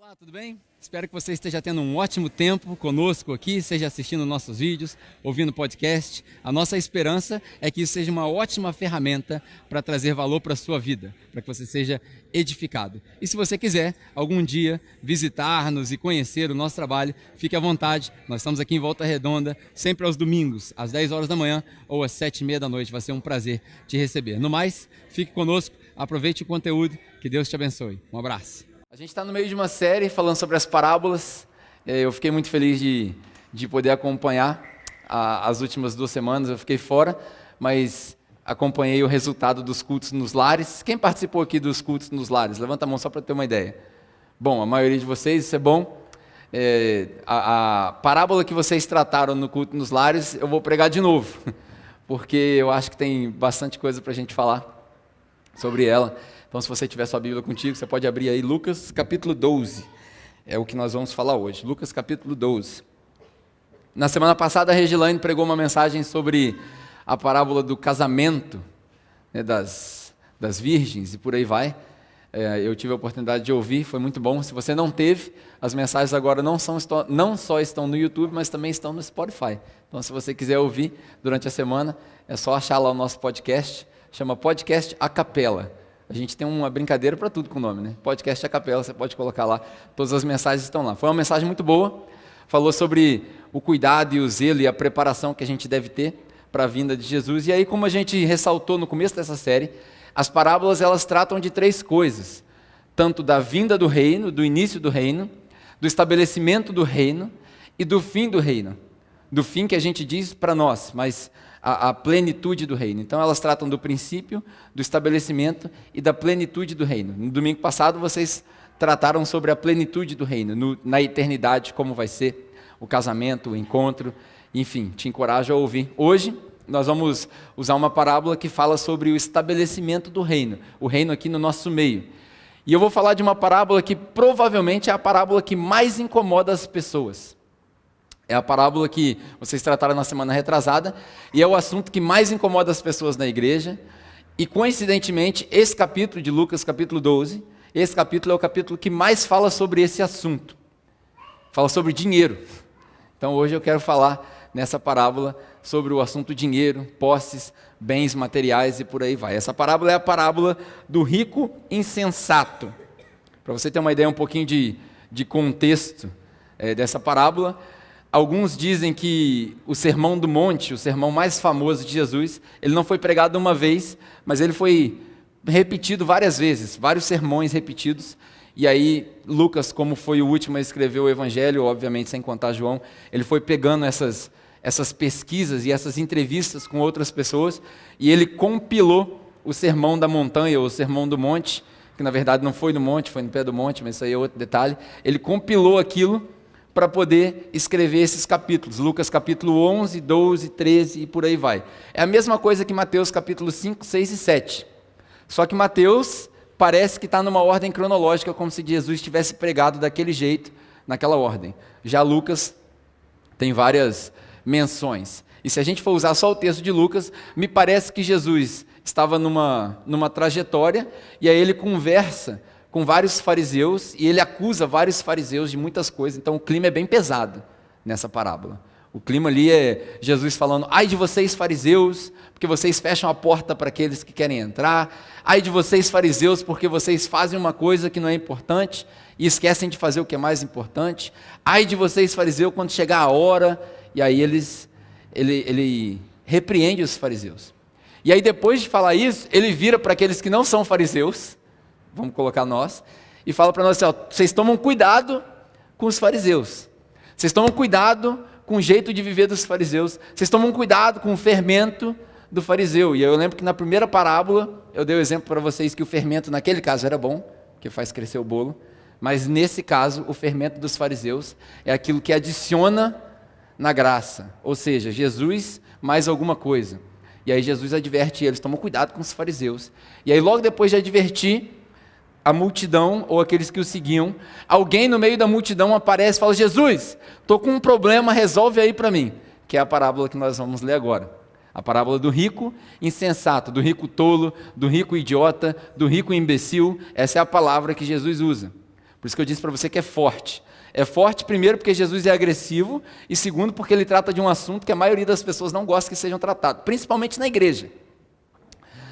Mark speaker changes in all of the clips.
Speaker 1: Olá, tudo bem? Espero que você esteja tendo um ótimo tempo conosco aqui, seja assistindo nossos vídeos, ouvindo podcast. A nossa esperança é que isso seja uma ótima ferramenta para trazer valor para a sua vida, para que você seja edificado. E se você quiser algum dia visitar-nos e conhecer o nosso trabalho, fique à vontade. Nós estamos aqui em Volta Redonda, sempre aos domingos, às 10 horas da manhã ou às 7h30 da noite. Vai ser um prazer te receber. No mais, fique conosco, aproveite o conteúdo, que Deus te abençoe. Um abraço. A gente está no meio de uma série falando sobre as parábolas. Eu fiquei muito feliz de poder acompanhar as últimas 2 semanas. Eu fiquei fora, mas acompanhei o resultado dos cultos nos lares. Quem participou aqui dos cultos nos lares? Levanta a mão só para ter uma ideia. Bom, a maioria de vocês, isso é bom. A parábola que vocês trataram no culto nos lares, eu vou pregar de novo, porque eu acho que tem bastante coisa para a gente falar sobre ela. Então, se você tiver sua Bíblia contigo, você pode abrir aí Lucas capítulo 12. É o que nós vamos falar hoje. Lucas capítulo 12. Na semana passada, a Regilane pregou uma mensagem sobre a parábola do casamento, né, das virgens e por aí vai. Eu tive a oportunidade de ouvir, foi muito bom. Se você não teve, as mensagens agora não só estão no YouTube, mas também estão no Spotify. Então, se você quiser ouvir durante a semana, é só achar lá o nosso podcast, chama Podcast a Capela. A gente tem uma brincadeira para tudo com o nome, né? Podcast a capela, você pode colocar lá, todas as mensagens estão lá. Foi uma mensagem muito boa, falou sobre o cuidado e o zelo e a preparação que a gente deve ter para a vinda de Jesus. E aí, como a gente ressaltou no começo dessa série, as parábolas elas tratam de 3 coisas, tanto da vinda do reino, do início do reino, do estabelecimento do reino e do fim do reino. Do fim que a gente diz para nós, mas a plenitude do reino. Então elas tratam do princípio, do estabelecimento e da plenitude do reino. No domingo passado vocês trataram sobre a plenitude do reino, na eternidade, como vai ser o casamento, o encontro, enfim, te encorajo a ouvir. Hoje nós vamos usar uma parábola que fala sobre o estabelecimento do reino, o reino aqui no nosso meio. E eu vou falar de uma parábola que provavelmente é a parábola que mais incomoda as pessoas. É a parábola que vocês trataram na semana retrasada e é o assunto que mais incomoda as pessoas na igreja. E coincidentemente, esse capítulo de Lucas, capítulo 12, esse capítulo é o capítulo que mais fala sobre esse assunto. Fala sobre dinheiro. Então hoje eu quero falar nessa parábola sobre o assunto dinheiro, posses, bens materiais e por aí vai. Essa parábola é a parábola do rico insensato. Para você ter uma ideia um pouquinho de contexto dessa parábola, alguns dizem que o Sermão do Monte, o sermão mais famoso de Jesus, ele não foi pregado uma vez, mas ele foi repetido várias vezes, vários sermões repetidos. E aí Lucas, como foi o último a escrever o Evangelho, obviamente sem contar João, ele foi pegando essas pesquisas e essas entrevistas com outras pessoas, e ele compilou o Sermão da Montanha, ou o Sermão do Monte, que na verdade não foi no monte, foi no pé do monte, mas isso aí é outro detalhe. Ele compilou aquilo para poder escrever esses capítulos, Lucas capítulo 11, 12, 13 e por aí vai. É a mesma coisa que Mateus capítulo 5, 6 e 7. Só que Mateus parece que está numa ordem cronológica, como se Jesus tivesse pregado daquele jeito, naquela ordem. Já Lucas tem várias menções. E se a gente for usar só o texto de Lucas, me parece que Jesus estava numa trajetória, e aí ele conversa com vários fariseus, e ele acusa vários fariseus de muitas coisas. Então o clima é bem pesado nessa parábola. O clima ali é Jesus falando: ai de vocês fariseus, porque vocês fecham a porta para aqueles que querem entrar. Ai de vocês fariseus, porque vocês fazem uma coisa que não é importante e esquecem de fazer o que é mais importante. Ai de vocês fariseus, quando chegar a hora. E aí ele repreende os fariseus. E aí depois de falar isso, ele vira para aqueles que não são fariseus, vamos colocar nós, e fala para nós assim: ó, vocês tomam cuidado com os fariseus, vocês tomam cuidado com o jeito de viver dos fariseus, vocês tomam cuidado com o fermento do fariseu. E eu lembro que na primeira parábola, eu dei o exemplo para vocês que o fermento naquele caso era bom, que faz crescer o bolo, mas nesse caso, o fermento dos fariseus é aquilo que adiciona na graça, ou seja, Jesus mais alguma coisa. E aí Jesus adverte eles: tomam cuidado com os fariseus. E aí logo depois de advertir a multidão, ou aqueles que o seguiam, alguém no meio da multidão aparece e fala: Jesus, estou com um problema, resolve aí para mim. Que é a parábola que nós vamos ler agora. A parábola do rico insensato, do rico tolo, do rico idiota, do rico imbecil. Essa é a palavra que Jesus usa. Por isso que eu disse para você que é forte. É forte, primeiro, porque Jesus é agressivo, e segundo, porque ele trata de um assunto que a maioria das pessoas não gosta que sejam tratados, principalmente na igreja.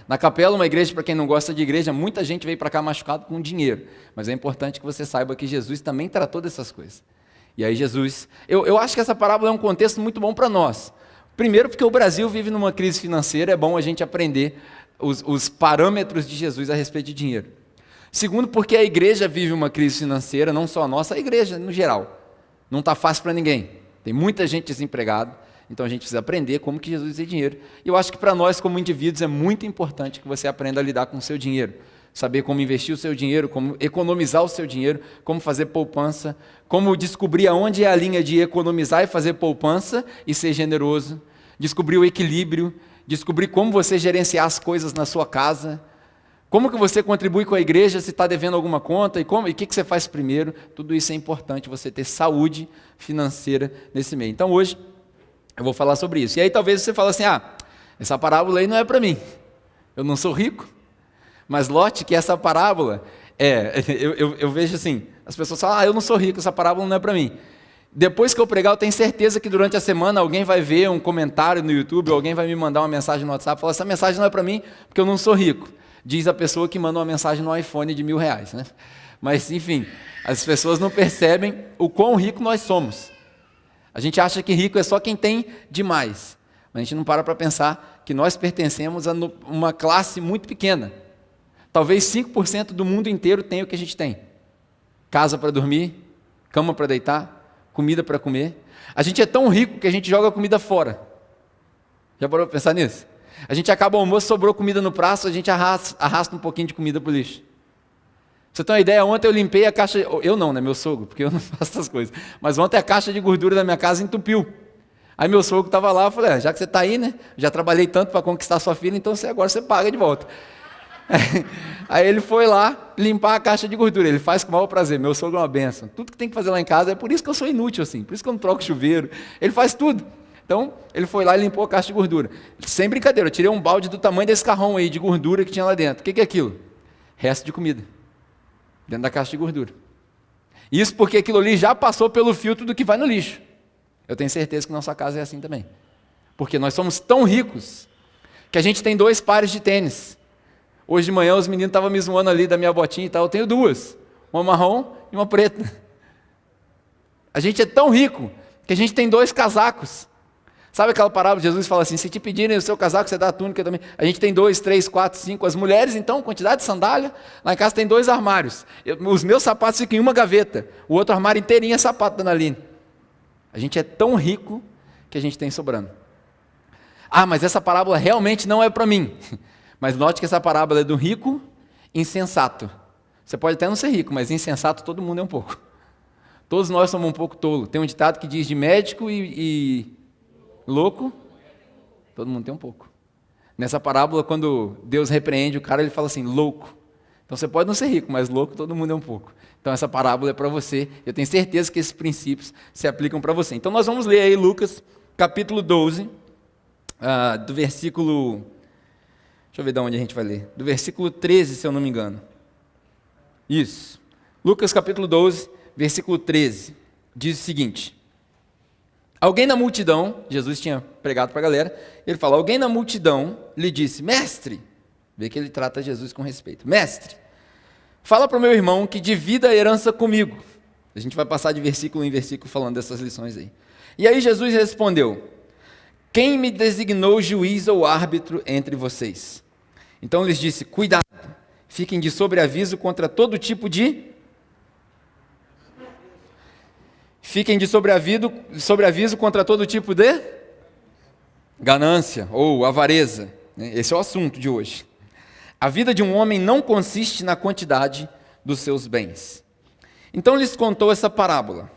Speaker 1: Na capela, uma igreja, para quem não gosta de igreja, muita gente veio para cá machucado com dinheiro. Mas é importante que você saiba que Jesus também tratou dessas coisas. E aí Jesus... Eu acho que essa parábola é um contexto muito bom para nós. Primeiro, porque o Brasil vive numa crise financeira, é bom a gente aprender os parâmetros de Jesus a respeito de dinheiro. Segundo, porque a igreja vive uma crise financeira, não só a nossa, a igreja no geral. Não está fácil para ninguém. Tem muita gente desempregada, então a gente precisa aprender como que Jesus usa dinheiro. E eu acho que para nós, como indivíduos, é muito importante que você aprenda a lidar com o seu dinheiro. Saber como investir o seu dinheiro, como economizar o seu dinheiro, como fazer poupança, como descobrir aonde é a linha de economizar e fazer poupança e ser generoso. Descobrir o equilíbrio, descobrir como você gerenciar as coisas na sua casa. Como que você contribui com a igreja se está devendo alguma conta e o que você faz primeiro? Tudo isso é importante, você ter saúde financeira nesse meio. Então hoje eu vou falar sobre isso. E aí talvez você fale assim, essa parábola aí não é para mim. Eu não sou rico. Mas note que essa parábola, eu vejo assim, as pessoas falam, eu não sou rico, essa parábola não é para mim. Depois que eu pregar, eu tenho certeza que durante a semana alguém vai ver um comentário no YouTube, ou alguém vai me mandar uma mensagem no WhatsApp e falar, essa mensagem não é para mim, porque eu não sou rico. Diz a pessoa que manda uma mensagem no iPhone de R$1.000, né? Mas, enfim, as pessoas não percebem o quão rico nós somos. A gente acha que rico é só quem tem demais. Mas a gente não para pensar que nós pertencemos a uma classe muito pequena. Talvez 5% do mundo inteiro tenha o que a gente tem. Casa para dormir, cama para deitar, comida para comer. A gente é tão rico que a gente joga a comida fora. Já parou para pensar nisso? A gente acaba o almoço, sobrou comida no prato, a gente arrasta um pouquinho de comida para o lixo. Pra você ter uma ideia, ontem eu limpei a caixa... Eu não, né? Meu sogro, porque eu não faço essas coisas. Mas ontem a caixa de gordura da minha casa entupiu. Aí meu sogro estava lá, eu falei, já que você está aí, né? Já trabalhei tanto para conquistar sua filha, então agora você paga de volta. Aí ele foi lá limpar a caixa de gordura. Ele faz com o maior prazer. Meu sogro é uma bênção. Tudo que tem que fazer lá em casa, é por isso que eu sou inútil assim. Por isso que eu não troco chuveiro. Ele faz tudo. Então, ele foi lá e limpou a caixa de gordura. Sem brincadeira, eu tirei um balde do tamanho desse carrão aí de gordura que tinha lá dentro. O que é aquilo? Resto de comida. Dentro da caixa de gordura. Isso porque aquilo ali já passou pelo filtro do que vai no lixo. Eu tenho certeza que nossa casa é assim também. Porque nós somos tão ricos que a gente tem 2 pares de tênis. Hoje de manhã os meninos estavam me zoando ali da minha botinha e tal. Eu tenho 2. Uma marrom e uma preta. A gente é tão rico que a gente tem 2 casacos. Sabe aquela parábola de Jesus fala assim, se te pedirem o seu casaco, você dá a túnica também. A gente tem 2, 3, 4, 5. As mulheres, então, quantidade de sandália. Lá em casa tem 2 armários. Os meus sapatos ficam em uma gaveta. O outro armário inteirinho é sapato da Naline. A gente é tão rico que a gente tem sobrando. Mas essa parábola realmente não é para mim. Mas note que essa parábola é do rico insensato. Você pode até não ser rico, mas insensato todo mundo é um pouco. Todos nós somos um pouco tolo. Tem um ditado que diz de médico e louco, todo mundo tem um pouco. Nessa parábola, quando Deus repreende o cara, ele fala assim, louco. Então você pode não ser rico, mas louco todo mundo é um pouco. Então essa parábola é para você. Eu tenho certeza que esses princípios se aplicam para você. Então nós vamos ler aí Lucas, capítulo 12, do versículo... Deixa eu ver de onde a gente vai ler. Do versículo 13, se eu não me engano. Isso. Lucas, capítulo 12, versículo 13. Diz o seguinte... Alguém na multidão, Jesus tinha pregado para a galera, ele fala, alguém na multidão lhe disse, mestre, vê que ele trata Jesus com respeito, mestre, fala para o meu irmão que divida a herança comigo. A gente vai passar de versículo em versículo falando dessas lições aí. E aí Jesus respondeu, quem me designou juiz ou árbitro entre vocês? Então lhes disse, cuidado, fiquem de sobreaviso contra todo tipo de... Fiquem de sobreaviso contra todo tipo de ganância ou avareza. Esse é o assunto de hoje. A vida de um homem não consiste na quantidade dos seus bens. Então lhes contou essa parábola,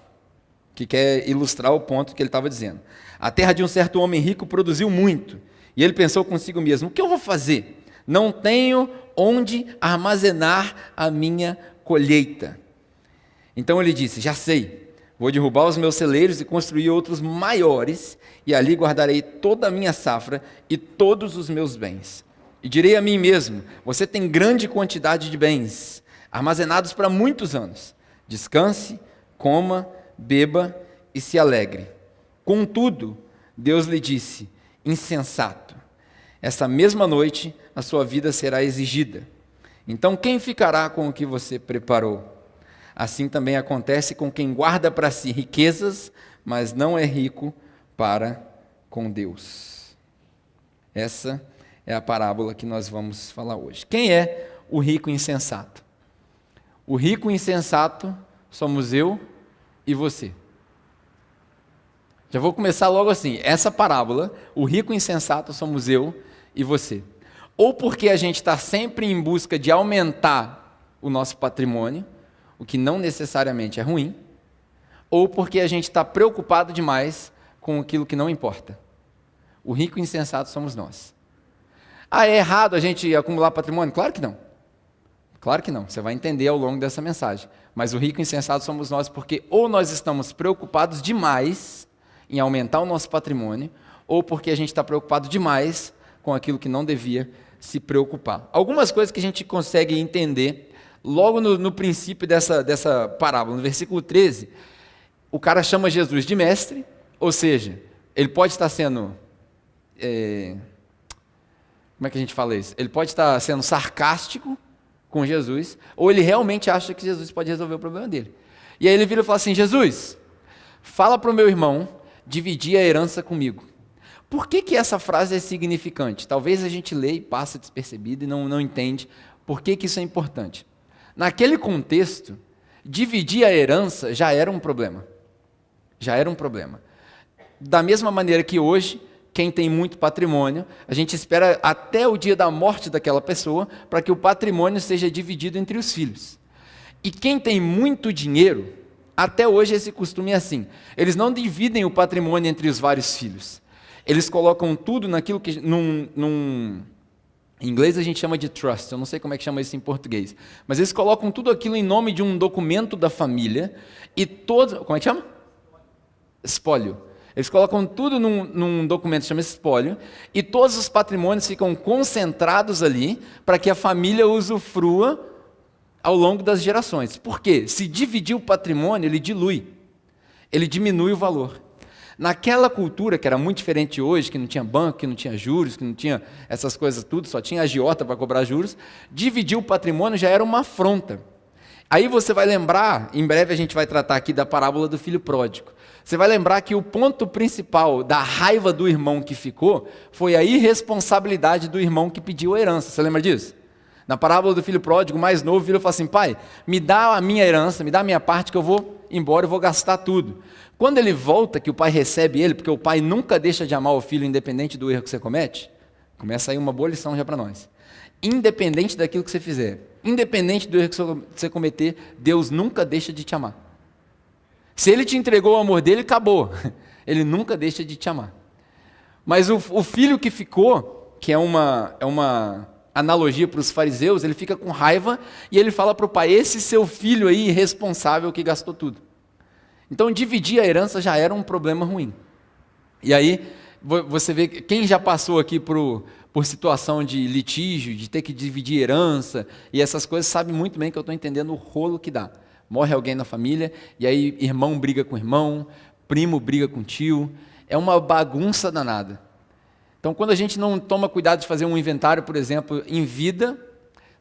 Speaker 1: que quer ilustrar o ponto que ele estava dizendo. A terra de um certo homem rico produziu muito, e ele pensou consigo mesmo, o que eu vou fazer? Não tenho onde armazenar a minha colheita. Então ele disse, já sei. Vou derrubar os meus celeiros e construir outros maiores, e ali guardarei toda a minha safra e todos os meus bens. E direi a mim mesmo, você tem grande quantidade de bens, armazenados para muitos anos.
Speaker 2: Descanse, coma, beba e se alegre. Contudo, Deus lhe disse: insensato, essa mesma noite a sua vida será exigida. Então quem ficará com o que você preparou? Assim também acontece com quem guarda para si riquezas, mas não é rico para com Deus. Essa é a parábola que nós vamos falar hoje. Quem é o rico insensato? O rico insensato somos eu e você. Já vou começar logo assim. Essa parábola, o rico insensato somos eu e você. Ou porque a gente está sempre em busca de aumentar o nosso patrimônio, o que não necessariamente é ruim, ou porque a gente está preocupado demais com aquilo que não importa. O rico insensato somos nós. Ah, é errado a gente acumular patrimônio? Claro que não. Claro que não. Você vai entender ao longo dessa mensagem. Mas o rico insensato somos nós porque ou nós estamos preocupados demais em aumentar o nosso patrimônio, ou porque a gente está preocupado demais com aquilo que não devia se preocupar. Algumas coisas que a gente consegue entender logo no princípio dessa parábola. No versículo 13, o cara chama Jesus de mestre, ou seja, ele pode estar sendo... como é que a gente fala isso? Ele pode estar sendo sarcástico com Jesus, ou ele realmente acha que Jesus pode resolver o problema dele. E aí ele vira e fala assim: Jesus, fala para o meu irmão dividir a herança comigo. Por que essa frase é significante? Talvez a gente lê e passa despercebido e não entende por que isso é importante. Naquele contexto, dividir a herança já era um problema. Já era um problema. Da mesma maneira que hoje, quem tem muito patrimônio, a gente espera até o dia da morte daquela pessoa para que o patrimônio seja dividido entre os filhos. E quem tem muito dinheiro, até hoje esse costume é assim. Eles não dividem o patrimônio entre os vários filhos. Eles colocam tudo naquilo que... Em inglês a gente chama de trust, eu não sei como é que chama isso em português. Mas eles colocam tudo aquilo em nome de um documento da família e todo... Como é que chama? Espólio. Eles colocam tudo num documento que chama espólio e todos os patrimônios ficam concentrados ali para que a família usufrua ao longo das gerações. Por quê? Se dividir o patrimônio, ele dilui. Ele diminui o valor. Naquela cultura, que era muito diferente de hoje, que não tinha banco, que não tinha juros, que não tinha essas coisas tudo, só tinha agiota para cobrar juros, dividir o patrimônio já era uma afronta. Aí você vai lembrar, em breve a gente vai tratar aqui da parábola do filho pródigo. Você vai lembrar que o ponto principal da raiva do irmão que ficou foi a irresponsabilidade do irmão que pediu a herança. Você lembra disso? Na parábola do filho pródigo, o mais novo vira e fala assim: pai, me dá a minha herança, me dá a minha parte que eu vou embora e vou gastar tudo. Quando ele volta, que o pai recebe ele, porque o pai nunca deixa de amar o filho independente do erro que você comete, começa aí uma boa lição já para nós. Independente daquilo que você fizer, independente do erro que você cometer, Deus nunca deixa de te amar. Se ele te entregou o amor dele, acabou. Ele nunca deixa de te amar. Mas o filho que ficou, que é uma analogia para os fariseus, ele fica com raiva e ele fala para o pai: esse seu filho aí irresponsável que gastou tudo. Então dividir a herança já era um problema ruim. E aí você vê, quem já passou aqui por situação de litígio, de ter que dividir herança e essas coisas, sabe muito bem que eu estou entendendo o rolo que dá. Morre alguém na família, e aí irmão briga com irmão, primo briga com tio, é uma bagunça danada. Então, quando a gente não toma cuidado de fazer um inventário, por exemplo, em vida,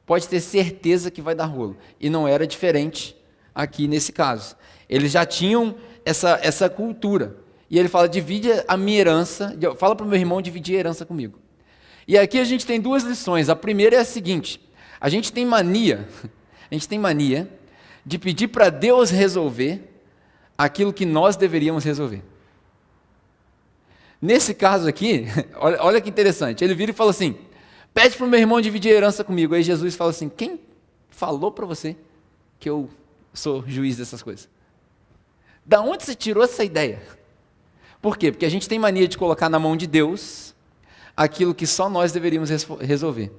Speaker 2: pode ter certeza que vai dar rolo. E não era diferente aqui nesse caso. Eles já tinham essa cultura. E ele fala: divide a minha herança, fala para o meu irmão dividir a herança comigo. E aqui a gente tem duas lições. A primeira é a seguinte: a gente tem mania de pedir para Deus resolver aquilo que nós deveríamos resolver. Nesse caso aqui, olha que interessante, ele vira e fala assim: pede para o meu irmão dividir a herança comigo. Aí Jesus fala assim: quem falou para você que eu sou juiz dessas coisas? Da onde você tirou essa ideia? Por quê? Porque a gente tem mania de colocar na mão de Deus aquilo que só nós deveríamos resolver.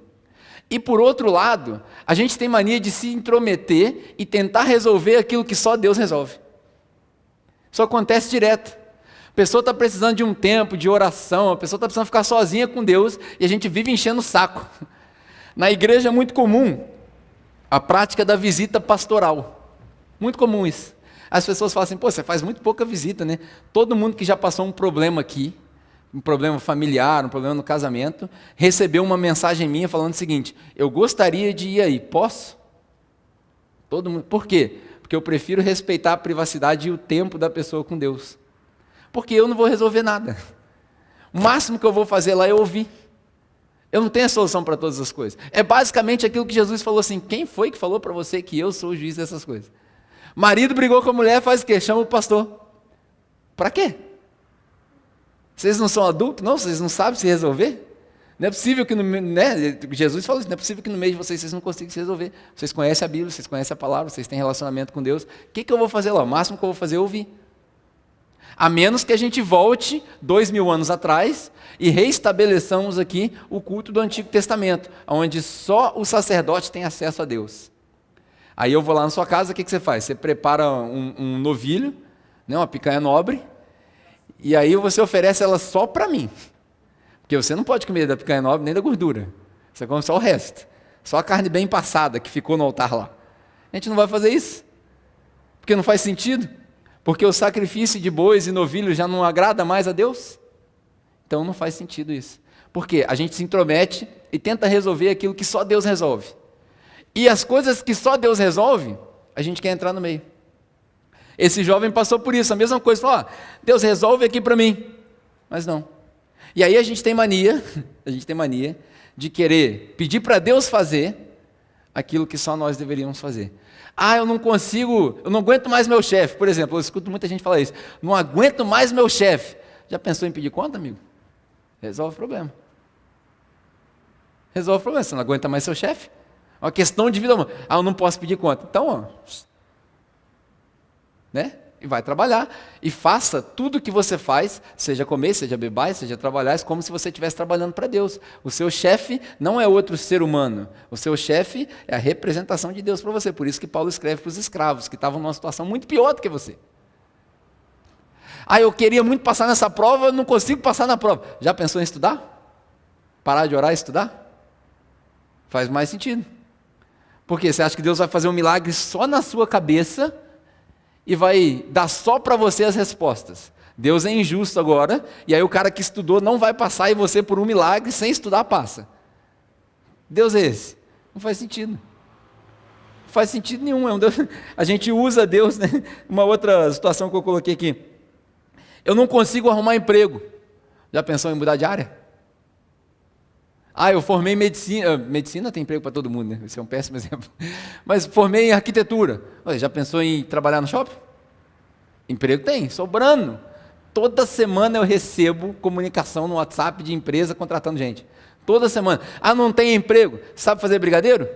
Speaker 2: E por outro lado, a gente tem mania de se intrometer e tentar resolver aquilo que só Deus resolve. Isso acontece direto. A pessoa está precisando de um tempo de oração, a pessoa está precisando ficar sozinha com Deus e a gente vive enchendo o saco. Na igreja é muito comum a prática da visita pastoral. Muito comum isso. As pessoas falam assim, pô, você faz muito pouca visita, né? Todo mundo que já passou um problema aqui, um problema familiar, um problema no casamento, recebeu uma mensagem minha falando o seguinte: eu gostaria de ir aí, posso? Todo mundo. Por quê? Porque eu prefiro respeitar a privacidade e o tempo da pessoa com Deus. Porque eu não vou resolver nada. O máximo que eu vou fazer lá é ouvir. Eu não tenho a solução para todas as coisas. É basicamente aquilo que Jesus falou assim: quem foi que falou para você que eu sou o juiz dessas coisas? Marido brigou com a mulher, faz o quê? Chama o pastor. Para quê? Vocês não são adultos? Não? Vocês não sabem se resolver? Não é possível que Jesus falou isso, não é possível que no meio de vocês não consigam se resolver. Vocês conhecem a Bíblia, vocês conhecem a palavra, vocês têm relacionamento com Deus. O que eu vou fazer lá? O máximo que eu vou fazer é ouvir. A menos que a gente volte 2000 anos atrás e reestabeleçamos aqui o culto do Antigo Testamento, onde só o sacerdote tem acesso a Deus. Aí eu vou lá na sua casa, o que você faz? Você prepara um novilho, né, uma picanha nobre, e aí você oferece ela só para mim. Porque você não pode comer da picanha nobre nem da gordura. Você come só o resto. Só a carne bem passada que ficou no altar lá. A gente não vai fazer isso. Porque não faz sentido. Porque o sacrifício de bois e novilhos já não agrada mais a Deus. Então não faz sentido isso. Por quê? A gente se intromete e tenta resolver aquilo que só Deus resolve. E as coisas que só Deus resolve, a gente quer entrar no meio. Esse jovem passou por isso, a mesma coisa. Falou, Deus resolve aqui para mim. Mas não. E aí a gente tem mania de querer pedir para Deus fazer aquilo que só nós deveríamos fazer. Eu não consigo, eu não aguento mais meu chefe. Por exemplo, eu escuto muita gente falar isso. Não aguento mais meu chefe. Já pensou em pedir conta, amigo? Resolve o problema. Resolve o problema. Você não aguenta mais seu chefe? É uma questão de vida. Eu não posso pedir conta. Então, né? E vai trabalhar. E faça tudo o que você faz, seja comer, seja beber, seja trabalhar, como se você estivesse trabalhando para Deus. O seu chefe não é outro ser humano. O seu chefe é a representação de Deus para você. Por isso que Paulo escreve para os escravos, que estavam numa situação muito pior do que você. Eu queria muito passar nessa prova, não consigo passar na prova. Já pensou em estudar? Parar de orar e estudar? Faz mais sentido. Por quê? Você acha que Deus vai fazer um milagre só na sua cabeça e vai dar só para você as respostas? Deus é injusto agora, e aí o cara que estudou não vai passar e você, por um milagre, sem estudar, passa. Deus é esse? Não faz sentido. Não faz sentido nenhum. A gente usa Deus, né? Uma outra situação que eu coloquei aqui. Eu não consigo arrumar emprego. Já pensou em mudar de área? Eu formei em medicina. Medicina tem emprego para todo mundo, né? Esse é um péssimo exemplo. Mas formei em arquitetura. Já pensou em trabalhar no shopping? Emprego tem, sobrando. Toda semana eu recebo comunicação no WhatsApp de empresa contratando gente. Toda semana. Não tem emprego? Sabe fazer brigadeiro?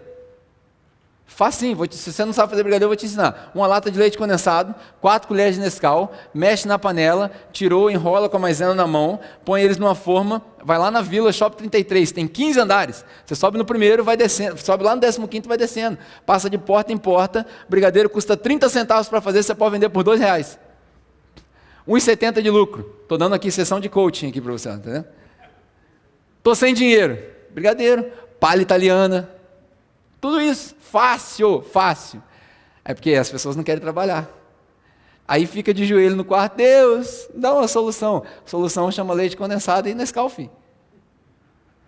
Speaker 2: Faz sim. Se você não sabe fazer brigadeiro, eu vou te ensinar. Uma lata de leite condensado, 4 colheres de Nescau, mexe na panela, tirou, enrola com a maisena na mão, põe eles numa forma, vai lá na Vila Shopping 33, tem 15 andares. Você sobe no primeiro, vai descendo, sobe lá no 15º, vai descendo. Passa de porta em porta, brigadeiro custa 30 centavos para fazer, você pode vender por R$2. R$1,70 de lucro. Estou dando aqui sessão de coaching aqui para você, entendeu? Estou sem dinheiro. Brigadeiro, palha italiana. Tudo isso, fácil. É porque as pessoas não querem trabalhar. Aí fica de joelho no quarto, Deus, dá uma solução. Solução chama leite condensado e Nescau, filho.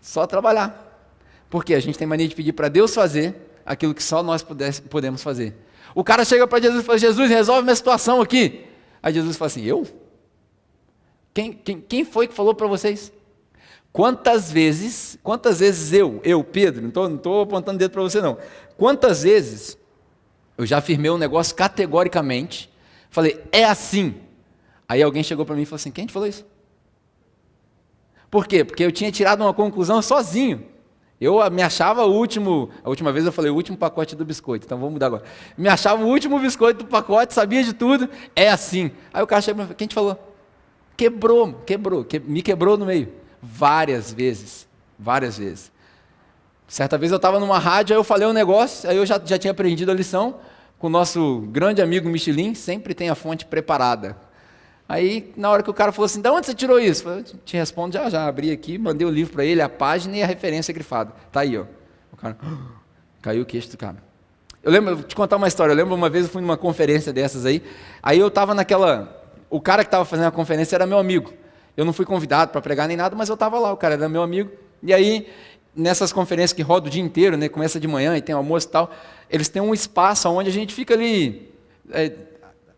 Speaker 2: Só trabalhar. Porque a gente tem mania de pedir para Deus fazer aquilo que só nós podemos fazer. O cara chega para Jesus e fala, Jesus, resolve minha situação aqui. Aí Jesus fala assim, eu? Quem foi que falou para vocês? Quantas vezes eu, Pedro, não estou apontando dedo para você não, quantas vezes eu já afirmei um negócio categoricamente, falei, é assim, aí alguém chegou para mim e falou assim, quem te falou isso? Por quê? Porque eu tinha tirado uma conclusão sozinho, eu me achava a última vez eu falei o último pacote do biscoito, então vamos mudar agora, me achava o último biscoito do pacote, sabia de tudo, é assim, aí o cara chegou para mim, quem te falou? Me quebrou no meio. Várias vezes. Certa vez eu estava numa rádio, aí eu falei um negócio, aí eu já tinha aprendido a lição, com o nosso grande amigo Michelin, sempre tem a fonte preparada. Aí, na hora que o cara falou assim, de onde você tirou isso? Eu te respondo já abri aqui, mandei o livro para ele, a página e a referência grifada. Está aí, ó. O cara, caiu o queixo do cara. vou te contar uma história. Eu lembro uma vez eu fui numa conferência dessas aí eu estava o cara que estava fazendo a conferência era meu amigo. Eu não fui convidado para pregar nem nada, mas eu estava lá, o cara era meu amigo. E aí, nessas conferências que rodam o dia inteiro, né, começa de manhã e tem almoço e tal, eles têm um espaço onde a gente fica ali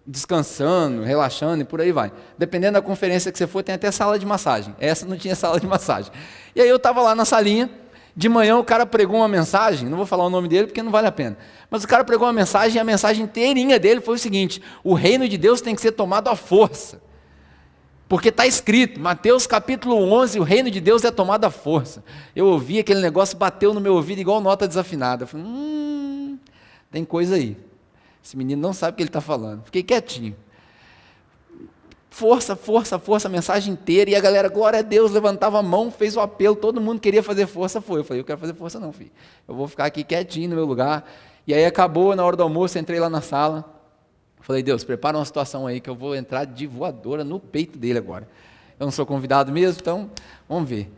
Speaker 2: descansando, relaxando e por aí vai. Dependendo da conferência que você for, tem até sala de massagem. Essa não tinha sala de massagem. E aí eu estava lá na salinha, de manhã o cara pregou uma mensagem, não vou falar o nome dele porque não vale a pena, mas o cara pregou uma mensagem e a mensagem inteirinha dele foi o seguinte: o reino de Deus tem que ser tomado à força. Porque está escrito, Mateus capítulo 11, o reino de Deus é tomado à força. Eu ouvi aquele negócio, bateu no meu ouvido igual nota desafinada. Eu falei, tem coisa aí. Esse menino não sabe o que ele está falando. Fiquei quietinho. Força, força, força, a mensagem inteira. E a galera, glória a Deus, levantava a mão, fez o apelo, todo mundo queria fazer força, foi. Eu falei, eu quero fazer força não, filho. Eu vou ficar aqui quietinho no meu lugar. E aí acabou, na hora do almoço, entrei lá na sala. Falei, Deus, prepara uma situação aí que eu vou entrar de voadora no peito dele agora. Eu não sou convidado mesmo, então vamos ver.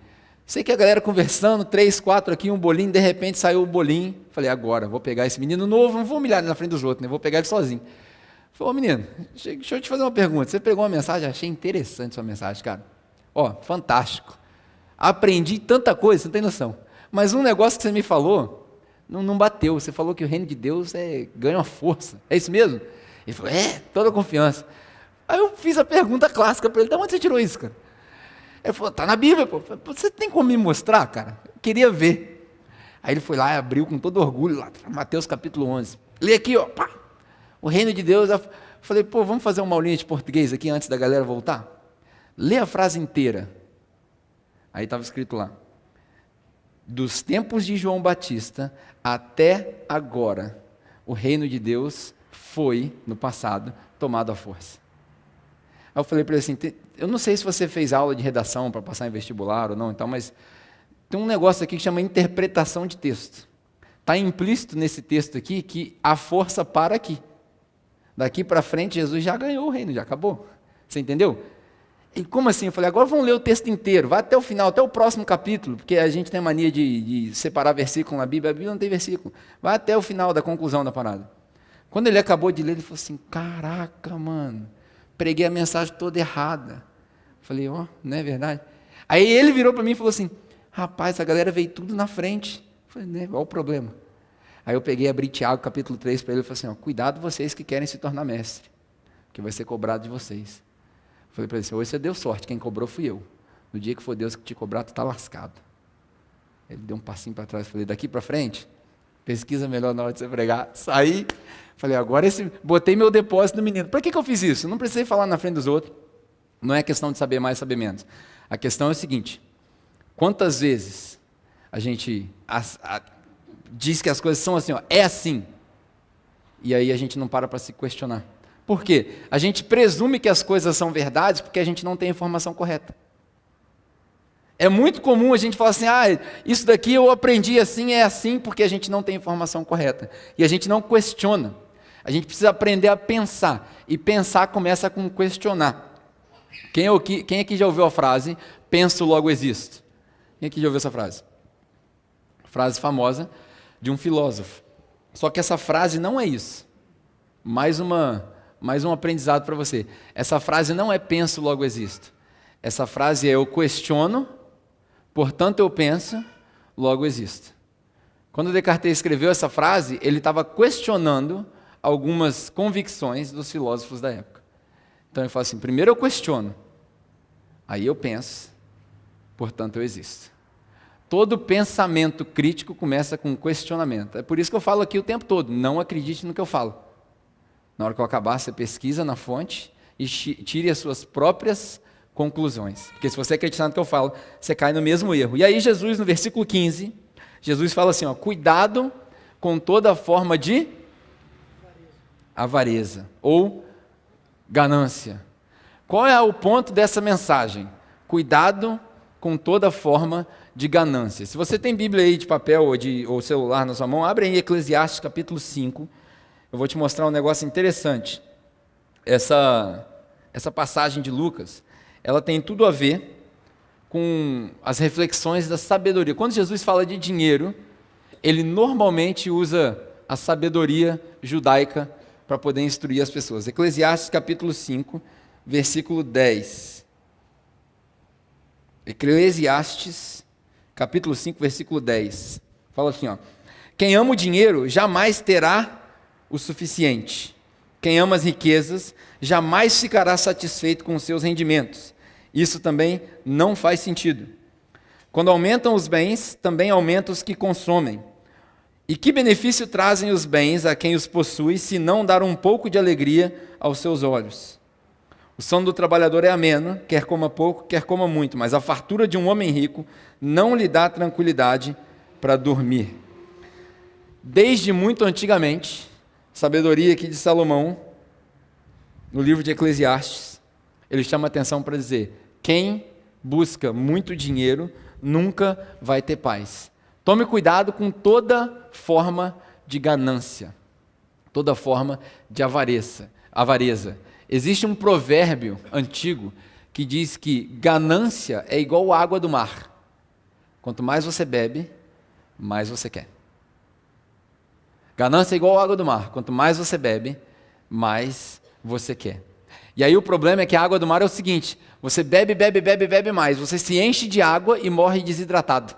Speaker 2: Sei que a galera conversando, 3, 4 aqui, um bolinho, de repente saiu o bolinho. Falei, agora, vou pegar esse menino novo, não vou humilhar ele na frente dos outros, né? Vou pegar ele sozinho. Falei, menino, deixa eu te fazer uma pergunta. Você pegou uma mensagem, achei interessante sua mensagem, cara. Fantástico. Aprendi tanta coisa, você não tem noção. Mas um negócio que você me falou, não bateu. Você falou que o reino de Deus ganha uma força. É isso mesmo? Ele falou, toda confiança. Aí eu fiz a pergunta clássica para ele, de onde você tirou isso, cara? Ele falou, tá na Bíblia, pô. Você tem como me mostrar, cara? Eu queria ver. Aí ele foi lá e abriu com todo orgulho, lá, Mateus capítulo 11. Lê aqui, pá. O reino de Deus. Eu falei, vamos fazer uma aulinha de português aqui antes da galera voltar? Lê a frase inteira. Aí estava escrito lá, dos tempos de João Batista até agora, o reino de Deus foi, no passado, tomado à força. Aí eu falei para ele assim, eu não sei se você fez aula de redação para passar em vestibular ou não, então, mas tem um negócio aqui que chama interpretação de texto. Está implícito nesse texto aqui que a força para aqui. Daqui para frente, Jesus já ganhou o reino, já acabou. Você entendeu? E como assim? Eu falei, agora vamos ler o texto inteiro, vai até o final, até o próximo capítulo, porque a gente tem mania de separar versículo na Bíblia, a Bíblia não tem versículo. Vai até o final da conclusão da parada. Quando ele acabou de ler, ele falou assim, caraca, mano, preguei a mensagem toda errada. Falei, não é verdade? Aí ele virou para mim e falou assim, rapaz, a galera veio tudo na frente. Falei, né, qual o problema? Aí eu peguei e abri Tiago capítulo 3 para ele e falei assim, cuidado vocês que querem se tornar mestre, que vai ser cobrado de vocês. Falei para ele assim, hoje você deu sorte, quem cobrou fui eu. No dia que for Deus que te cobrar, tu está lascado. Ele deu um passinho para trás, falei, daqui para frente, pesquisa melhor na hora de você pregar. Saí, falei, agora botei meu depósito no menino. Para que eu fiz isso? Não precisei falar na frente dos outros. Não é questão de saber mais, saber menos. A questão é o seguinte, quantas vezes a gente diz que as coisas são assim, é assim, e aí a gente não para se questionar. Por quê? A gente presume que as coisas são verdades porque a gente não tem a informação correta. É muito comum a gente falar assim, isso daqui eu aprendi assim, é assim, porque a gente não tem a informação correta. E a gente não questiona. A gente precisa aprender a pensar. E pensar começa com questionar. Quem aqui já ouviu a frase, penso, logo existo? Quem aqui já ouviu essa frase? Frase famosa de um filósofo. Só que essa frase não é isso. Mais um aprendizado para você. Essa frase não é penso, logo existo. Essa frase é eu questiono, portanto eu penso, logo existo. Quando Descartes escreveu essa frase, ele estava questionando algumas convicções dos filósofos da época. Então ele fala assim, primeiro eu questiono, aí eu penso, portanto eu existo. Todo pensamento crítico começa com questionamento. É por isso que eu falo aqui o tempo todo, não acredite no que eu falo. Na hora que eu acabar, você pesquisa na fonte e tire as suas próprias conclusões. Porque se você acreditar no que eu falo, você cai no mesmo erro. E aí Jesus, no versículo 15, Jesus fala assim, cuidado com toda forma de avareza ou ganância. Qual é o ponto dessa mensagem? Cuidado com toda forma de ganância. Se você tem Bíblia aí de papel ou celular na sua mão, abre aí Eclesiastes capítulo 5. Eu vou te mostrar um negócio interessante. Essa passagem de Lucas, ela tem tudo a ver com as reflexões da sabedoria. Quando Jesus fala de dinheiro, ele normalmente usa a sabedoria judaica para poder instruir as pessoas. Eclesiastes capítulo 5, versículo 10. Eclesiastes capítulo 5, versículo 10. Fala assim, ó: quem ama o dinheiro jamais terá o suficiente. Quem ama as riquezas jamais ficará satisfeito com os seus rendimentos. Isso também não faz sentido. Quando aumentam os bens, também aumentam os que consomem. E que benefício trazem os bens a quem os possui, se não dar um pouco de alegria aos seus olhos? O sono do trabalhador é ameno, quer coma pouco, quer coma muito, mas a fartura de um homem rico não lhe dá tranquilidade para dormir. Desde muito antigamente, sabedoria aqui de Salomão, no livro de Eclesiastes, ele chama atenção para dizer: quem busca muito dinheiro nunca vai ter paz. Tome cuidado com toda forma de ganância, toda forma de avareza. Existe um provérbio antigo que diz que ganância é igual à água do mar. Quanto mais você bebe, mais você quer. Ganância é igual à água do mar. Quanto mais você bebe, mais você quer. E aí o problema é que a água do mar é o seguinte: você bebe mais, você se enche de água e morre desidratado.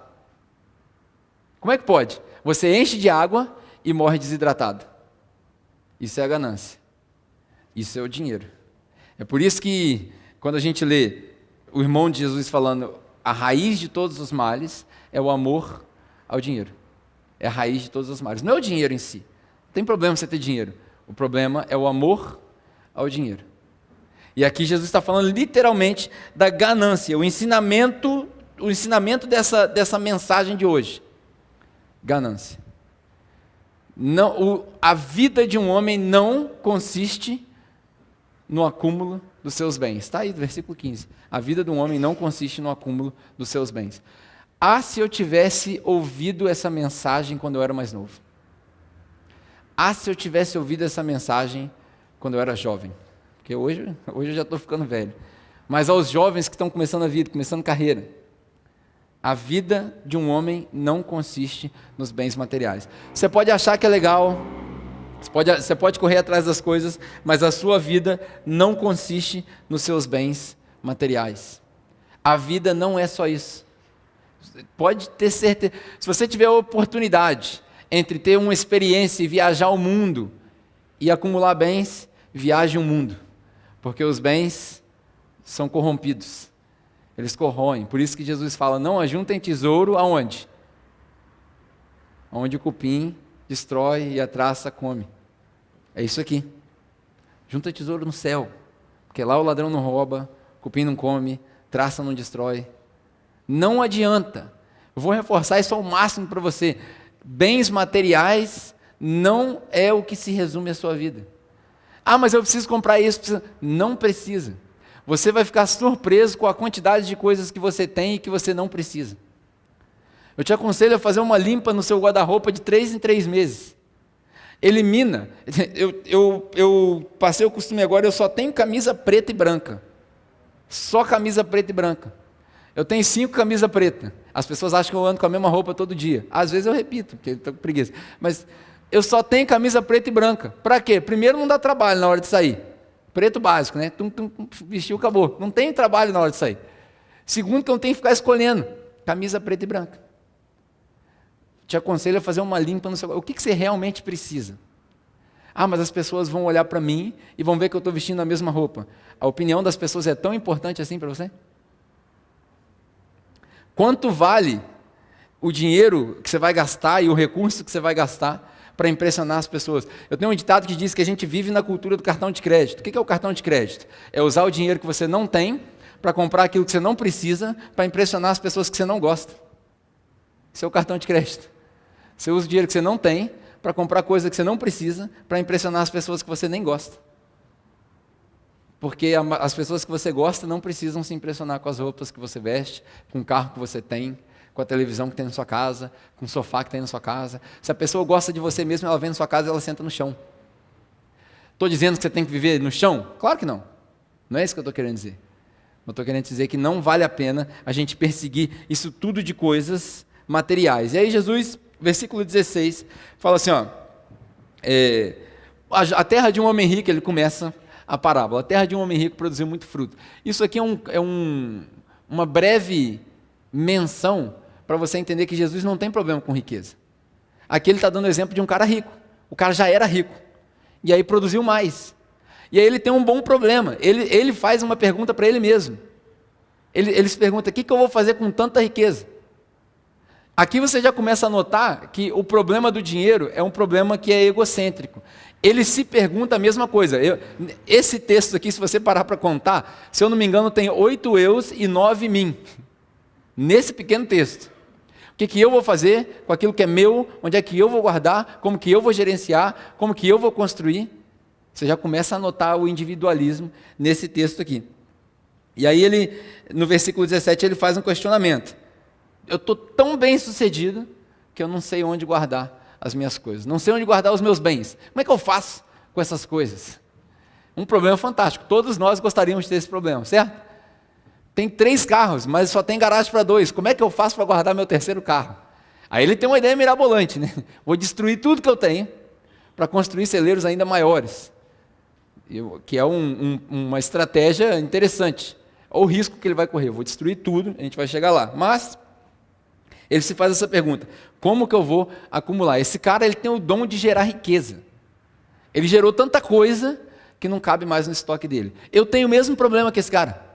Speaker 2: Como é que pode? Você enche de água e morre desidratado. Isso é a ganância. Isso é o dinheiro. É por isso que, quando a gente lê o irmão de Jesus falando, a raiz de todos os males é o amor ao dinheiro. É a raiz de todos os males. Não é o dinheiro em si. Não tem problema você ter dinheiro. O problema é o amor ao dinheiro. E aqui Jesus está falando literalmente da ganância, o ensinamento dessa mensagem de hoje. Ganância. A vida de um homem não consiste no acúmulo dos seus bens. Está aí, versículo 15. A vida de um homem não consiste no acúmulo dos seus bens. Ah, se eu tivesse ouvido essa mensagem quando eu era mais novo. Ah, se eu tivesse ouvido essa mensagem quando eu era jovem. Porque hoje eu já estou ficando velho. Mas aos jovens que estão começando a vida, começando carreira, a vida de um homem não consiste nos bens materiais. Você pode achar que é legal, você pode correr atrás das coisas, mas a sua vida não consiste nos seus bens materiais. A vida não é só isso. Pode ter certeza. Se você tiver a oportunidade entre ter uma experiência e viajar o mundo e acumular bens, viaje o mundo. Porque os bens são corrompidos. Eles corroem. Por isso que Jesus fala: não ajuntem tesouro aonde? Onde o cupim destrói e a traça come. É isso aqui. Junta tesouro no céu. Porque lá o ladrão não rouba, o cupim não come, traça não destrói. Não adianta. Eu vou reforçar isso ao máximo para você. Bens materiais não é o que se resume à sua vida. Ah, mas eu preciso comprar isso. Não precisa. Você vai ficar surpreso com a quantidade de coisas que você tem e que você não precisa. Eu te aconselho a fazer uma limpa no seu guarda-roupa de 3 em 3 meses. Elimina. Eu passei o costume agora, eu só tenho camisa preta e branca. Só camisa preta e branca. Eu tenho 5 camisas pretas. As pessoas acham que eu ando com a mesma roupa todo dia. Às vezes eu repito, porque estou com preguiça. Mas eu só tenho camisa preta e branca. Para quê? Primeiro, não dá trabalho na hora de sair. Preto básico, né? Vestiu, acabou. Não tem trabalho na hora de sair. Segundo, que eu não tenho que ficar escolhendo. Camisa preta e branca. Te aconselho a fazer uma limpa no seu... O que você realmente precisa? Ah, mas as pessoas vão olhar para mim e vão ver que eu estou vestindo a mesma roupa. A opinião das pessoas é tão importante assim para você? Quanto vale o dinheiro que você vai gastar e o recurso que você vai gastar para impressionar as pessoas? Eu tenho um ditado que diz que a gente vive na cultura do cartão de crédito. O que é o cartão de crédito? É usar o dinheiro que você não tem para comprar aquilo que você não precisa para impressionar as pessoas que você não gosta. Esse é o cartão de crédito. Você usa o dinheiro que você não tem para comprar coisa que você não precisa para impressionar as pessoas que você nem gosta. Porque as pessoas que você gosta não precisam se impressionar com as roupas que você veste, com o carro que você tem, com a televisão que tem na sua casa, com o sofá que tem na sua casa. Se a pessoa gosta de você mesmo, ela vem na sua casa e ela senta no chão. Estou dizendo que você tem que viver no chão? Claro que não. Não é isso que eu estou querendo dizer. Eu estou querendo dizer que não vale a pena a gente perseguir isso tudo de coisas materiais. E aí Jesus, versículo 16, fala assim, ó: A terra de um homem rico, ele começa a parábola. A terra de um homem rico produziu muito fruto. Isso aqui uma breve menção para você entender que Jesus não tem problema com riqueza. Aqui ele está dando o exemplo de um cara rico. O cara já era rico. E aí produziu mais. E aí ele tem um bom problema. Ele faz uma pergunta para ele mesmo. Ele se pergunta, o que eu vou fazer com tanta riqueza? Aqui você já começa a notar que o problema do dinheiro é um problema que é egocêntrico. Ele se pergunta a mesma coisa. Esse texto aqui, se você parar para contar, se eu não me engano, tem 8 eus e 9 mim. Nesse pequeno texto. O que eu vou fazer com aquilo que é meu? Onde é que eu vou guardar? Como que eu vou gerenciar? Como que eu vou construir? Você já começa a notar o individualismo nesse texto aqui. E aí no versículo 17, ele faz um questionamento. Eu estou tão bem sucedido que eu não sei onde guardar as minhas coisas. Não sei onde guardar os meus bens. Como é que eu faço com essas coisas? Um problema fantástico. Todos nós gostaríamos de ter esse problema, certo? Tem 3 carros, mas só tem garagem para 2. Como é que eu faço para guardar meu 3º carro? Aí ele tem uma ideia mirabolante, né? Vou destruir tudo que eu tenho para construir celeiros ainda maiores. Que é uma estratégia interessante. Olha o risco que ele vai correr. Eu vou destruir tudo, a gente vai chegar lá. Mas ele se faz essa pergunta: como que eu vou acumular? Esse cara, ele tem o dom de gerar riqueza. Ele gerou tanta coisa que não cabe mais no estoque dele. Eu tenho o mesmo problema que esse cara.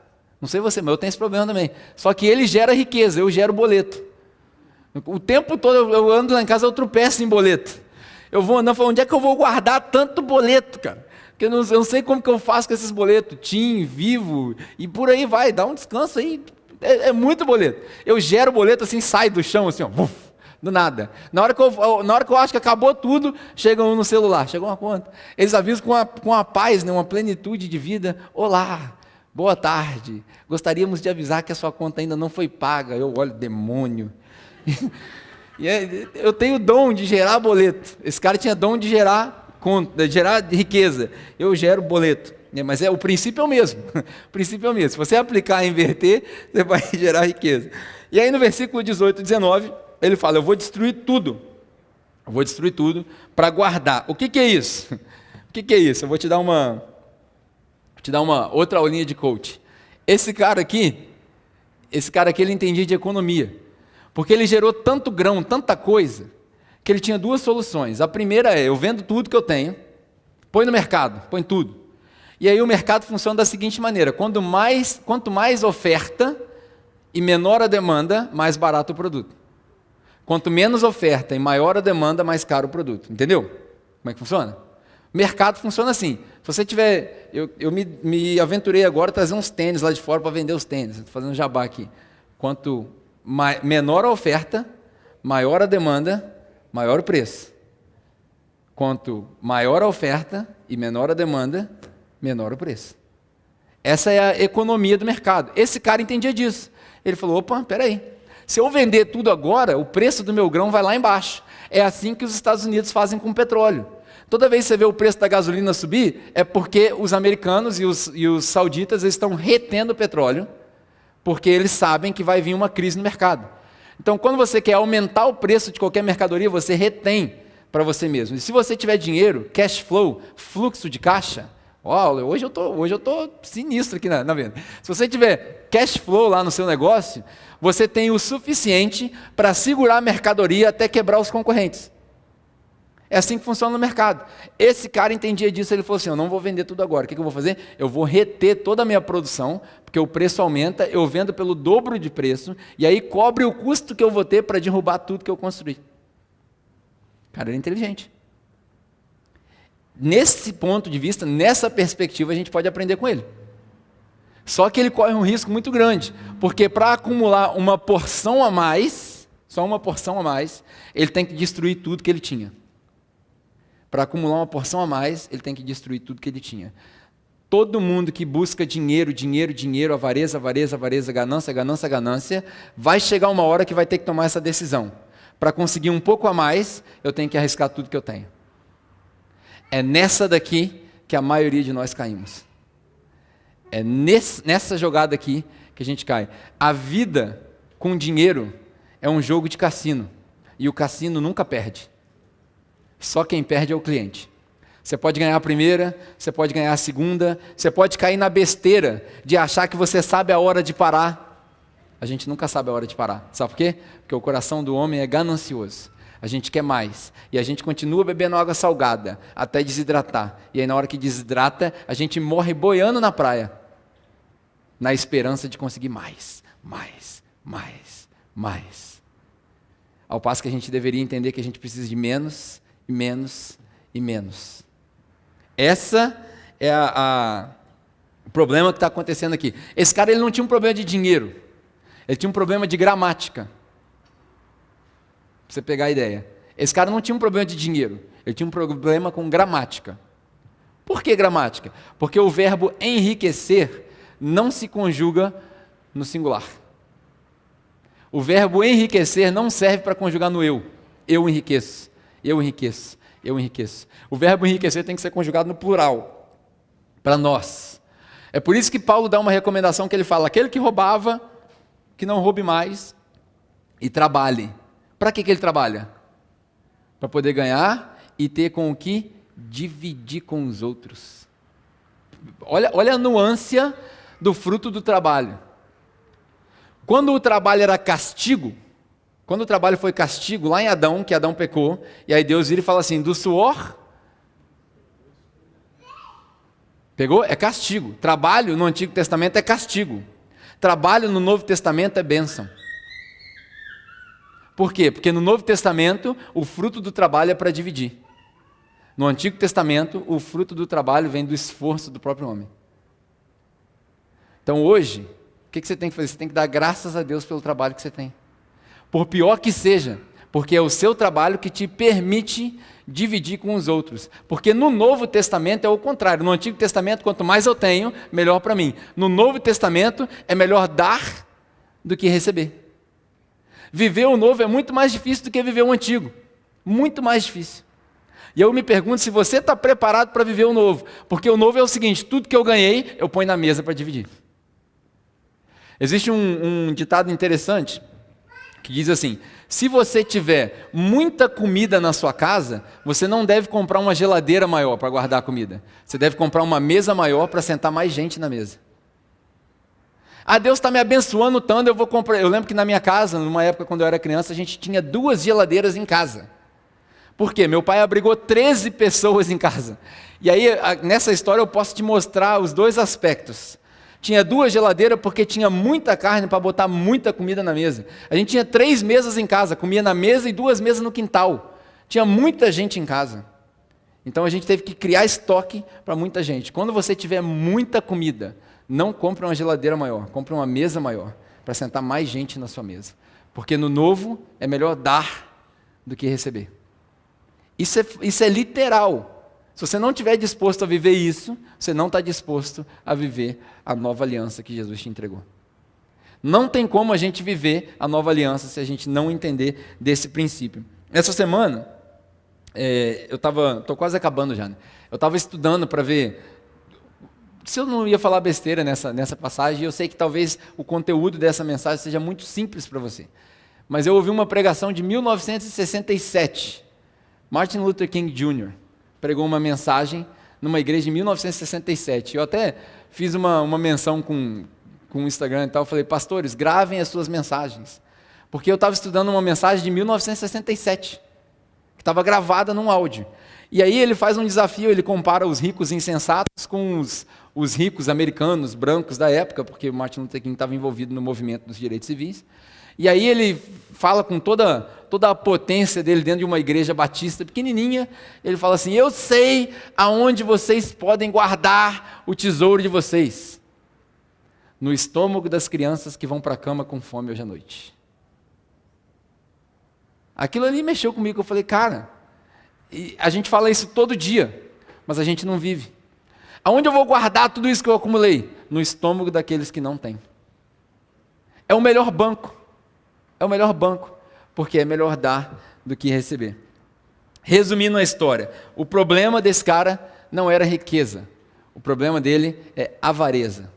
Speaker 2: Não sei você, mas eu tenho esse problema também. Só que ele gera riqueza, eu gero boleto. O tempo todo eu ando lá em casa, eu tropeço em boleto. Eu vou andando falando, onde é que eu vou guardar tanto boleto, cara? Porque eu não sei como que eu faço com esses boletos. TIM, Vivo, e por aí vai. Dá um descanso aí. É muito boleto. Eu gero boleto assim, sai do chão assim, ó, uf, do nada. Na hora que eu acho que acabou tudo, chega um no celular, chegou uma conta. Eles avisam com a paz, né, uma plenitude de vida. Olá, boa tarde. Gostaríamos de avisar que a sua conta ainda não foi paga. Eu olho, demônio. Eu tenho o dom de gerar boleto. Esse cara tinha dom de gerar conta, de gerar riqueza. Eu gero boleto. Mas o princípio é o mesmo. O princípio é o mesmo. Se você aplicar e inverter, você vai gerar riqueza. E aí no versículo 18 e 19, ele fala, eu vou destruir tudo. Eu vou destruir tudo para guardar. O que é isso? O que é isso? Eu vou te dar uma outra aulinha de coach. Esse cara aqui, ele entendia de economia. Porque ele gerou tanto grão, tanta coisa, que ele tinha 2 soluções. A primeira é, eu vendo tudo que eu tenho, põe no mercado, põe tudo. E aí o mercado funciona da seguinte maneira, quanto mais oferta e menor a demanda, mais barato o produto. Quanto menos oferta e maior a demanda, mais caro o produto. Entendeu? Como é que funciona? O mercado funciona assim. Se você tiver... Eu me aventurei agora a trazer uns tênis lá de fora para vender os tênis. Estou fazendo jabá aqui. Quanto menor a oferta, maior a demanda, maior o preço. Quanto maior a oferta e menor a demanda, menor o preço. Essa é a economia do mercado. Esse cara entendia disso. Ele falou, opa, peraí. Se eu vender tudo agora, o preço do meu grão vai lá embaixo. É assim que os Estados Unidos fazem com o petróleo. Toda vez que você vê o preço da gasolina subir, é porque os americanos e os sauditas estão retendo o petróleo, porque eles sabem que vai vir uma crise no mercado. Então, quando você quer aumentar o preço de qualquer mercadoria, você retém para você mesmo. E se você tiver dinheiro, cash flow, fluxo de caixa, hoje eu tô sinistro aqui na venda. Se você tiver cash flow lá no seu negócio, você tem o suficiente para segurar a mercadoria até quebrar os concorrentes. É assim que funciona no mercado. Esse cara entendia disso, ele falou assim, eu não vou vender tudo agora, o que eu vou fazer? Eu vou reter toda a minha produção, porque o preço aumenta, eu vendo pelo dobro de preço, e aí cobre o custo que eu vou ter para derrubar tudo que eu construí. Cara, ele é inteligente. Nesse ponto de vista, nessa perspectiva, a gente pode aprender com ele. Só que ele corre um risco muito grande, porque para acumular uma porção a mais, só uma porção a mais, ele tem que destruir tudo que ele tinha. Para acumular uma porção a mais, ele tem que destruir tudo que ele tinha. Todo mundo que busca dinheiro, avareza, ganância, vai chegar uma hora que vai ter que tomar essa decisão. Para conseguir um pouco a mais, eu tenho que arriscar tudo que eu tenho. É nessa daqui que a maioria de nós caímos. É nessa jogada aqui que a gente cai. A vida com dinheiro é um jogo de cassino. E o cassino nunca perde. Só quem perde é o cliente. Você pode ganhar a primeira, você pode ganhar a segunda, você pode cair na besteira de achar que você sabe a hora de parar. A gente nunca sabe a hora de parar. Sabe por quê? Porque o coração do homem é ganancioso. A gente quer mais. E a gente continua bebendo água salgada até desidratar. E aí na hora que desidrata, a gente morre boiando na praia. Na esperança de conseguir mais. Ao passo que a gente deveria entender que a gente precisa de menos, e menos, e menos. Essa é o problema que está acontecendo aqui. Esse cara ele não tinha um problema de dinheiro. Ele tinha um problema de gramática. Pra você pegar a ideia. Esse cara não tinha um problema de dinheiro. Ele tinha um problema com gramática. Por que gramática? Porque o verbo enriquecer não se conjuga no singular. O verbo enriquecer não serve para conjugar no eu. Eu enriqueço, eu enriqueço, eu enriqueço. O verbo enriquecer tem que ser conjugado no plural, para nós. É por isso que Paulo dá uma recomendação que ele fala, aquele que roubava, que não roube mais e trabalhe. Para que ele trabalha? Para poder ganhar e ter com o que dividir com os outros. Olha a nuance do fruto do trabalho. Quando o trabalho era castigo, quando o trabalho foi castigo, lá em Adão, que Adão pecou, e aí Deus vira e fala assim, do suor, pegou? É castigo. Trabalho no Antigo Testamento é castigo. Trabalho no Novo Testamento é bênção. Por quê? Porque no Novo Testamento, o fruto do trabalho é para dividir. No Antigo Testamento, o fruto do trabalho vem do esforço do próprio homem. Então hoje, o que você tem que fazer? Você tem que dar graças a Deus pelo trabalho que você tem. Por pior que seja, porque é o seu trabalho que te permite dividir com os outros. Porque no Novo Testamento é o contrário. No Antigo Testamento, quanto mais eu tenho, melhor para mim. No Novo Testamento, é melhor dar do que receber. Viver o novo é muito mais difícil do que viver o antigo. Muito mais difícil. E eu me pergunto se você está preparado para viver o novo. Porque o novo é o seguinte, tudo que eu ganhei, eu ponho na mesa para dividir. Existe um ditado interessante que diz assim, se você tiver muita comida na sua casa, você não deve comprar uma geladeira maior para guardar a comida. Você deve comprar uma mesa maior para sentar mais gente na mesa. Ah, Deus está me abençoando tanto, eu vou comprar. Eu lembro que na minha casa, numa época quando eu era criança, a gente tinha 2 geladeiras em casa. Por quê? Meu pai abrigou 13 pessoas em casa. E aí, nessa história, eu posso te mostrar os 2 aspectos. Tinha 2 geladeiras porque tinha muita carne para botar muita comida na mesa. A gente tinha 3 mesas em casa, comia na mesa e 2 mesas no quintal. Tinha muita gente em casa. Então a gente teve que criar estoque para muita gente. Quando você tiver muita comida, não compre uma geladeira maior, compre uma mesa maior, para sentar mais gente na sua mesa. Porque no novo é melhor dar do que receber. Isso é literal. Se você não estiver disposto a viver isso, você não está disposto a viver a nova aliança que Jesus te entregou. Não tem como a gente viver a nova aliança se a gente não entender desse princípio. Essa semana, estou quase acabando já, né? Eu estava estudando para ver se eu não ia falar besteira nessa passagem, e eu sei que talvez o conteúdo dessa mensagem seja muito simples para você. Mas eu ouvi uma pregação de 1967. Martin Luther King Jr. pregou uma mensagem numa igreja em 1967. Eu até fiz uma menção com o Instagram e tal. Eu falei, pastores, gravem as suas mensagens. Porque eu estava estudando uma mensagem de 1967, que estava gravada num áudio. E aí ele faz um desafio, ele compara os ricos insensatos com os ricos americanos, brancos da época, porque o Martin Luther King estava envolvido no movimento dos direitos civis. E aí ele fala com toda a potência dele dentro de uma igreja batista pequenininha, ele fala assim, eu sei aonde vocês podem guardar o tesouro de vocês. No estômago das crianças que vão para a cama com fome hoje à noite. Aquilo ali mexeu comigo, eu falei, cara, a gente fala isso todo dia, mas a gente não vive. Aonde eu vou guardar tudo isso que eu acumulei? No estômago daqueles que não têm. É o melhor banco. É o melhor banco, porque é melhor dar do que receber. Resumindo a história, o problema desse cara não era riqueza. O problema dele é avareza.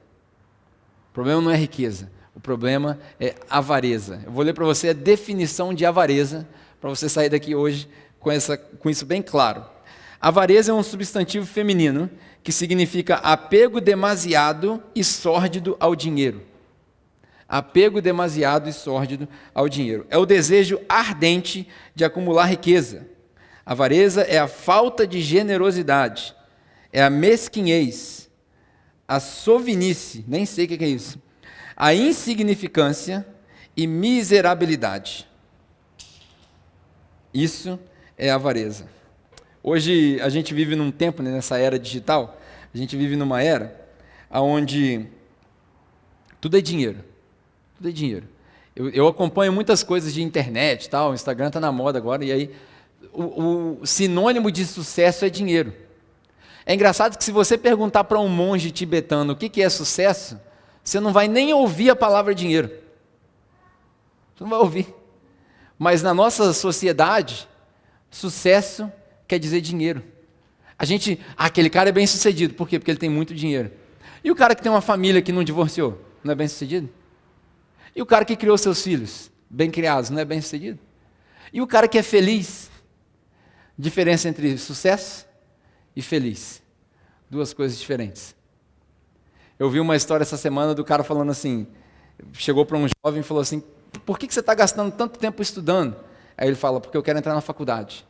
Speaker 2: O problema não é riqueza. O problema é avareza. Eu vou ler para você a definição de avareza, para você sair daqui hoje com isso bem claro. Avareza é um substantivo feminino que significa apego demasiado e sórdido ao dinheiro. Apego demasiado e sórdido ao dinheiro. É o desejo ardente de acumular riqueza. Avareza é a falta de generosidade, é a mesquinhez, a sovinice, nem sei o que é isso, a insignificância e miserabilidade. Isso é avareza. Hoje a gente vive num tempo, né, nessa era digital, a gente vive numa era onde tudo é dinheiro. Tudo é dinheiro. Eu acompanho muitas coisas de internet, tal, o Instagram está na moda agora, e aí o sinônimo de sucesso é dinheiro. É engraçado que se você perguntar para um monge tibetano o que é sucesso, você não vai nem ouvir a palavra dinheiro. Você não vai ouvir. Mas na nossa sociedade, sucesso quer dizer dinheiro. Aquele cara é bem sucedido. Por quê? Porque ele tem muito dinheiro. E o cara que tem uma família que não divorciou, não é bem sucedido? E o cara que criou seus filhos, bem criados, não é bem sucedido? E o cara que é feliz? Diferença entre sucesso e feliz. Duas coisas diferentes. Eu vi uma história essa semana do cara falando assim, chegou para um jovem e falou assim, por que você está gastando tanto tempo estudando? Aí ele fala, porque eu quero entrar na faculdade.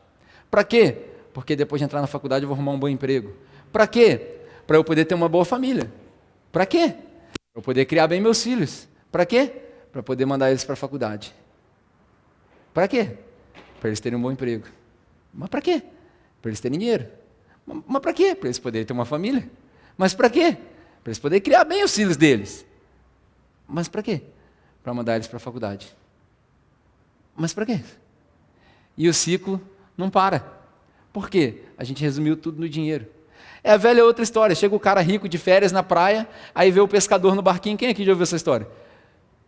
Speaker 2: Para quê? Porque depois de entrar na faculdade eu vou arrumar um bom emprego. Para quê? Para eu poder ter uma boa família. Para quê? Para eu poder criar bem meus filhos. Para quê? Para poder mandar eles para a faculdade. Para quê? Para eles terem um bom emprego. Mas para quê? Para eles terem dinheiro. Mas para quê? Para eles poderem ter uma família. Mas para quê? Para eles poderem criar bem os filhos deles. Mas para quê? Para mandar eles para a faculdade. Mas para quê? E o ciclo não para. Por quê? A gente resumiu tudo no dinheiro. É a velha outra história. Chega o cara rico de férias na praia, aí vê o pescador no barquinho. Quem aqui já ouviu essa história?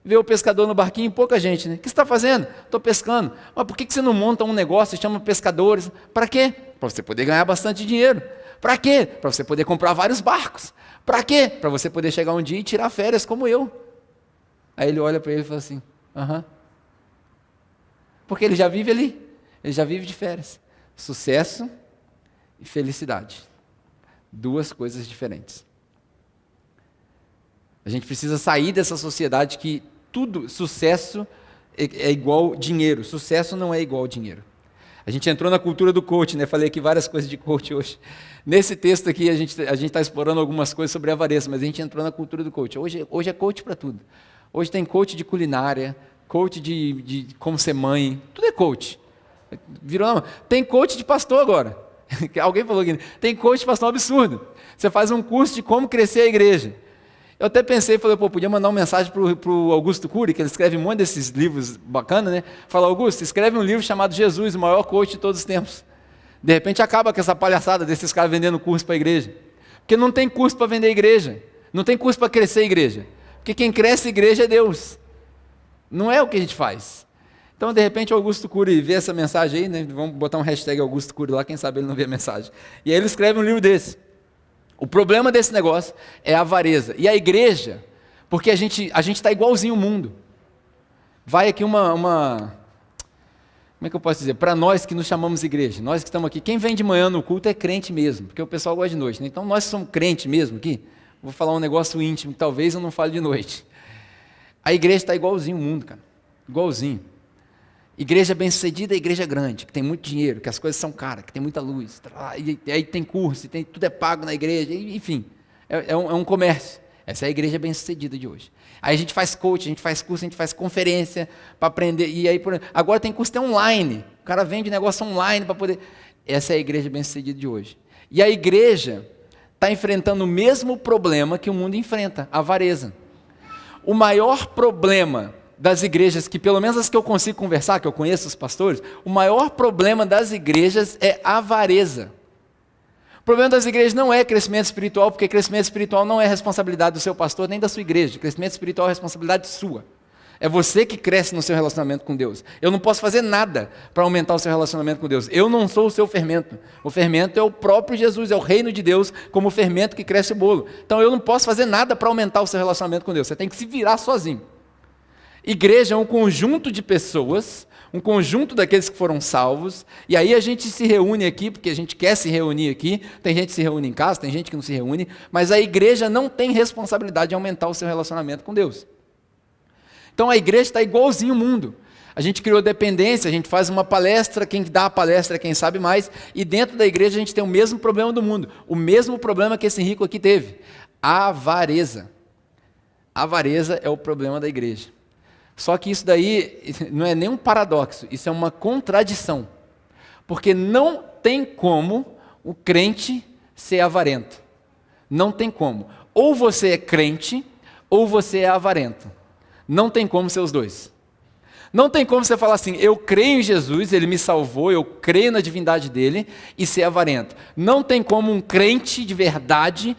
Speaker 2: Vê o pescador no barquinho, pouca gente, né? O que você está fazendo? Estou pescando. Mas por que você não monta um negócio e chama pescadores? Para quê? Para você poder ganhar bastante dinheiro. Para quê? Para você poder comprar vários barcos. Para quê? Para você poder chegar um dia e tirar férias como eu. Aí ele olha para ele e fala assim, aham. Porque ele já vive ali. Ele já vive de férias. Sucesso e felicidade. Duas coisas diferentes. A gente precisa sair dessa sociedade que tudo, sucesso é igual dinheiro. Sucesso não é igual dinheiro. A gente entrou na cultura do coach, né? Falei aqui várias coisas de coach hoje. Nesse texto aqui a gente está explorando algumas coisas sobre avareza, mas a gente entrou na cultura do coach. Hoje é coach para tudo. Hoje tem coach de culinária, coach de como ser mãe, tudo é coach. Tem coach de pastor agora. Alguém falou aqui, tem coach de pastor, um absurdo. Você faz um curso de como crescer a igreja. Eu até pensei, falei, podia mandar uma mensagem para o Augusto Cury, que ele escreve um monte desses livros bacanas, né? Fala, Augusto, escreve um livro chamado Jesus, o maior coach de todos os tempos. De repente acaba com essa palhaçada desses caras vendendo curso para a igreja. Porque não tem curso para vender igreja. Não tem curso para crescer a igreja. Porque quem cresce a igreja é Deus. Não é o que a gente faz. Então, de repente, o Augusto Cury vê essa mensagem aí, né? Vamos botar um hashtag Augusto Cury lá, quem sabe ele não vê a mensagem. E aí ele escreve um livro desse. O problema desse negócio é a avareza. E a igreja, porque a gente está igualzinho ao mundo. Vai aqui como é que eu posso dizer? Para nós que nos chamamos igreja, nós que estamos aqui, quem vem de manhã no culto é crente mesmo, porque o pessoal gosta de noite, né? Então nós somos crente mesmo aqui. Vou falar um negócio íntimo, que talvez eu não fale de noite. A igreja está igualzinho ao mundo, cara. Igualzinho. Igreja bem-sucedida é igreja grande, que tem muito dinheiro, que as coisas são caras, que tem muita luz, e aí tem curso, tudo é pago na igreja, enfim, é um comércio. Essa é a igreja bem-sucedida de hoje. Aí a gente faz coach, a gente faz curso, a gente faz conferência para aprender, e aí agora tem curso online, o cara vende negócio online para poder... Essa é a igreja bem-sucedida de hoje. E a igreja está enfrentando o mesmo problema que o mundo enfrenta, a avareza. O maior problema das igrejas, que pelo menos as que eu consigo conversar, que eu conheço os pastores, o maior problema das igrejas é avareza. O problema das igrejas não é crescimento espiritual, porque crescimento espiritual não é responsabilidade do seu pastor nem da sua igreja. Crescimento espiritual é responsabilidade sua. É você que cresce no seu relacionamento com Deus. Eu não posso fazer nada para aumentar o seu relacionamento com Deus. Eu não sou o seu fermento. O fermento é o próprio Jesus, é o reino de Deus como o fermento que cresce o bolo. Então eu não posso fazer nada para aumentar o seu relacionamento com Deus. Você tem que se virar sozinho. Igreja é um conjunto de pessoas, um conjunto daqueles que foram salvos, e aí a gente se reúne aqui, porque a gente quer se reunir aqui, tem gente que se reúne em casa, tem gente que não se reúne, mas a igreja não tem responsabilidade de aumentar o seu relacionamento com Deus. Então a igreja está igualzinho o mundo. A gente criou dependência, a gente faz uma palestra, quem dá a palestra é quem sabe mais, e dentro da igreja a gente tem o mesmo problema do mundo, o mesmo problema que esse rico aqui teve, a avareza. A avareza é o problema da igreja. Só que isso daí não é nem um paradoxo, isso é uma contradição, porque não tem como o crente ser avarento, não tem como. Ou você é crente, ou você é avarento, não tem como ser os dois. Não tem como você falar assim, eu creio em Jesus, Ele me salvou, eu creio na divindade dEle, e ser avarento. Não tem como um crente de verdade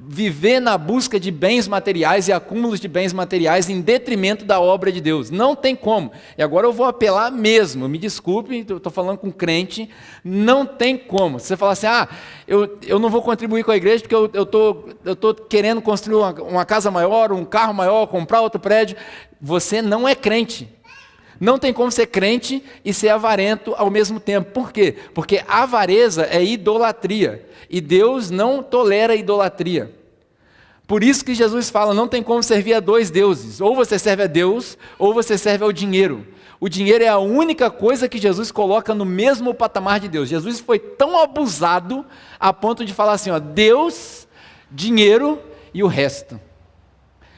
Speaker 2: viver na busca de bens materiais e acúmulos de bens materiais em detrimento da obra de Deus. Não tem como. E agora eu vou apelar mesmo, me desculpe, eu estou falando com crente, não tem como. Você fala assim, eu não vou contribuir com a igreja porque eu tô querendo construir uma casa maior, um carro maior, comprar outro prédio. Você não é crente. Não tem como ser crente e ser avarento ao mesmo tempo. Por quê? Porque avareza é idolatria. E Deus não tolera idolatria. Por isso que Jesus fala, não tem como servir a dois deuses. Ou você serve a Deus, ou você serve ao dinheiro. O dinheiro é a única coisa que Jesus coloca no mesmo patamar de Deus. Jesus foi tão abusado a ponto de falar assim, Deus, dinheiro e o resto.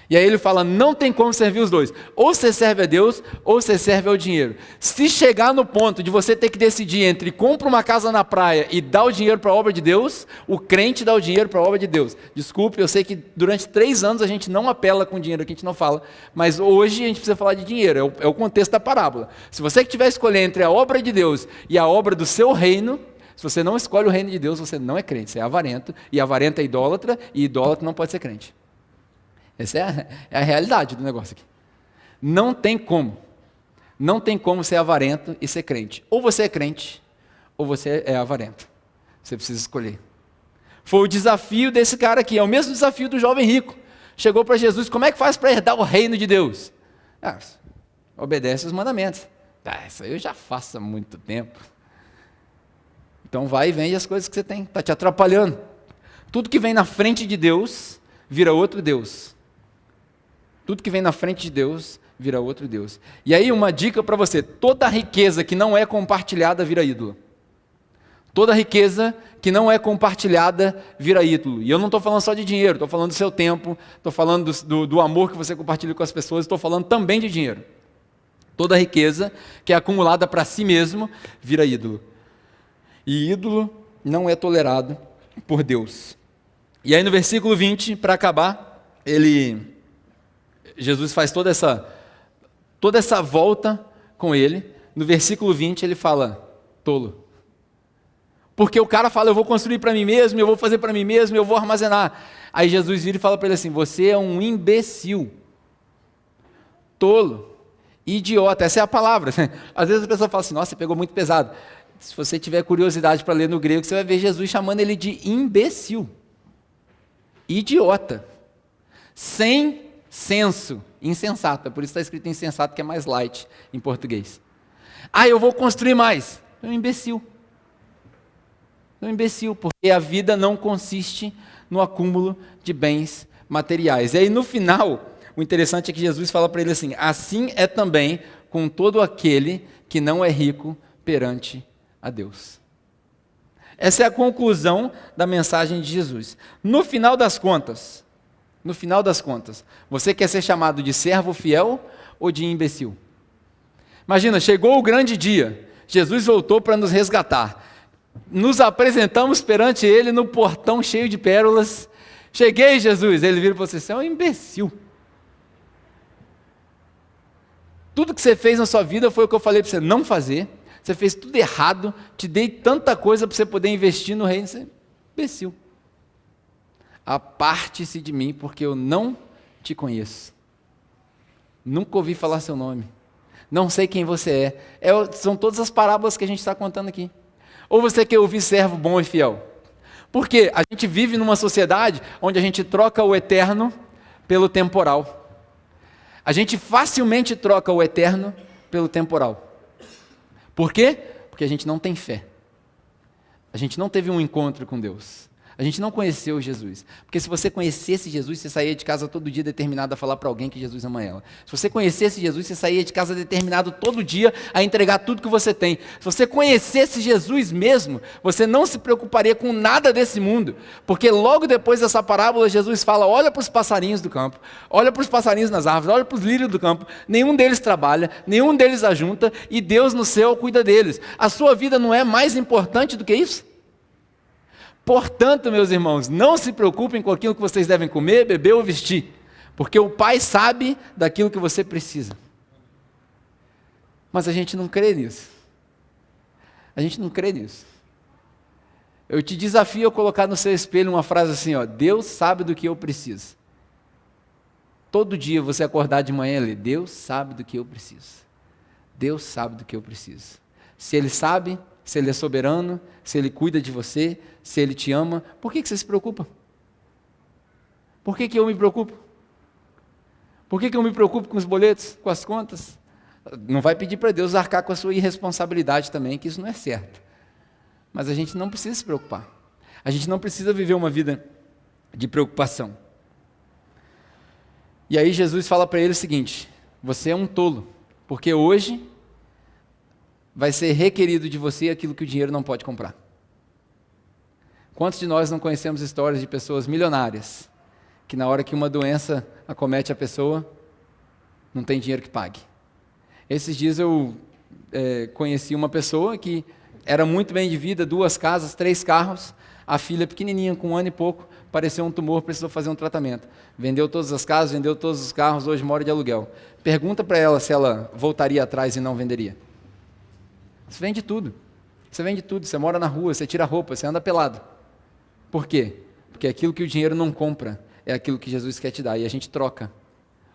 Speaker 2: E aí ele fala, não tem como servir os dois. Ou você serve a Deus, ou você serve ao dinheiro. Se chegar no ponto de você ter que decidir entre compra uma casa na praia e dar o dinheiro para a obra de Deus, o crente dá o dinheiro para a obra de Deus. Desculpe, eu sei que durante 3 anos a gente não apela com dinheiro, aqui a gente não fala. Mas hoje a gente precisa falar de dinheiro, é o contexto da parábola. Se você que tiver a escolher entre a obra de Deus e a obra do seu reino, se você não escolhe o reino de Deus, você não é crente, você é avarento. E avarento é idólatra, e idólatra não pode ser crente. Essa é a realidade do negócio aqui. Não tem como. Não tem como ser avarento e ser crente. Ou você é crente, ou você é avarento. Você precisa escolher. Foi o desafio desse cara aqui. É o mesmo desafio do jovem rico. Chegou para Jesus, como é que faz para herdar o reino de Deus? Obedece os mandamentos. Isso aí eu já faço há muito tempo. Então vai e vende as coisas que você tem. Está te atrapalhando. Tudo que vem na frente de Deus, vira outro Deus. Tudo que vem na frente de Deus, vira outro Deus. E aí uma dica para você, toda riqueza que não é compartilhada, vira ídolo. Toda riqueza que não é compartilhada, vira ídolo. E eu não estou falando só de dinheiro, estou falando do seu tempo, estou falando do amor que você compartilha com as pessoas, estou falando também de dinheiro. Toda riqueza que é acumulada para si mesmo, vira ídolo. E ídolo não é tolerado por Deus. E aí no versículo 20, para acabar, Jesus faz toda essa volta com ele. No versículo 20 ele fala, tolo. Porque o cara fala, eu vou construir para mim mesmo, eu vou fazer para mim mesmo, eu vou armazenar. Aí Jesus vira e fala para ele assim, você é um imbecil, tolo, idiota, essa é a palavra. Às vezes a pessoa fala assim, nossa, você pegou muito pesado. Se você tiver curiosidade para ler no grego, você vai ver Jesus chamando ele de imbecil. Idiota, sem senso, insensato, por isso está escrito insensato, que é mais light em português. Eu vou construir mais. É um imbecil. É um imbecil, porque a vida não consiste no acúmulo de bens materiais. E aí no final, o interessante é que Jesus fala para ele assim, assim é também com todo aquele que não é rico perante a Deus. Essa é a conclusão da mensagem de Jesus. No final das contas, você quer ser chamado de servo fiel ou de imbecil? Imagina, chegou o grande dia, Jesus voltou para nos resgatar. Nos apresentamos perante Ele no portão cheio de pérolas. Cheguei, Jesus. Ele vira para você é um imbecil. Tudo que você fez na sua vida foi o que eu falei para você não fazer. Você fez tudo errado, te dei tanta coisa para você poder investir no reino, você é imbecil. Aparte-se de mim, porque eu não te conheço. Nunca ouvi falar seu nome. Não sei quem você é. São todas as parábolas que a gente está contando aqui. Ou você quer ouvir servo bom e fiel? Porque a gente vive numa sociedade onde a gente troca o eterno pelo temporal. A gente facilmente troca o eterno pelo temporal. Por quê? Porque a gente não tem fé. A gente não teve um encontro com Deus. A gente não conheceu Jesus. Porque se você conhecesse Jesus, você saía de casa todo dia determinado a falar para alguém que Jesus ama ela. Se você conhecesse Jesus, você saía de casa determinado todo dia a entregar tudo que você tem. Se você conhecesse Jesus mesmo, você não se preocuparia com nada desse mundo. Porque logo depois dessa parábola, Jesus fala, olha para os passarinhos do campo, olha para os passarinhos nas árvores, olha para os lírios do campo. Nenhum deles trabalha, nenhum deles ajunta, e Deus no céu cuida deles. A sua vida não é mais importante do que isso? Portanto, meus irmãos, não se preocupem com aquilo que vocês devem comer, beber ou vestir, porque o Pai sabe daquilo que você precisa. Mas a gente não crê nisso. A gente não crê nisso. Eu te desafio a colocar no seu espelho uma frase assim, ó, Deus sabe do que eu preciso. Todo dia você acordar de manhã e ler, Deus sabe do que eu preciso. Deus sabe do que eu preciso. Se Ele sabe, se Ele é soberano, se Ele cuida de você, se Ele te ama, por que você se preocupa? Por que eu me preocupo? Por que eu me preocupo com os boletos, com as contas? Não vai pedir para Deus arcar com a sua irresponsabilidade também, que isso não é certo. Mas a gente não precisa se preocupar. A gente não precisa viver uma vida de preocupação. E aí Jesus fala para ele o seguinte, você é um tolo, porque hoje vai ser requerido de você aquilo que o dinheiro não pode comprar. Quantos de nós não conhecemos histórias de pessoas milionárias, que na hora que uma doença acomete a pessoa, não tem dinheiro que pague? Esses dias eu conheci uma pessoa que era muito bem de vida, 2 casas, 3 carros, a filha pequenininha, com 1 ano e pouco, apareceu um tumor, precisou fazer um tratamento. Vendeu todas as casas, vendeu todos os carros, hoje mora de aluguel. Pergunta para ela se ela voltaria atrás e não venderia. Você vende tudo. Você vende tudo, você mora na rua, você tira a roupa, você anda pelado. Por quê? Porque aquilo que o dinheiro não compra é aquilo que Jesus quer te dar. E a gente troca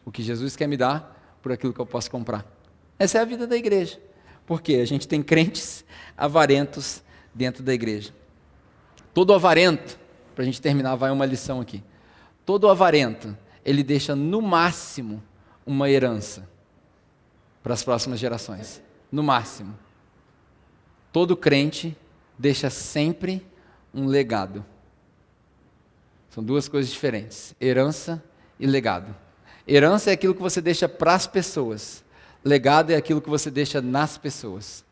Speaker 2: o que Jesus quer me dar por aquilo que eu posso comprar. Essa é a vida da igreja. Por quê? A gente tem crentes avarentos dentro da igreja. Todo avarento, para a gente terminar, vai uma lição aqui. Todo avarento, ele deixa no máximo uma herança para as próximas gerações. No máximo. Todo crente deixa sempre um legado. São 2 coisas diferentes, herança e legado. Herança é aquilo que você deixa para as pessoas, legado é aquilo que você deixa nas pessoas.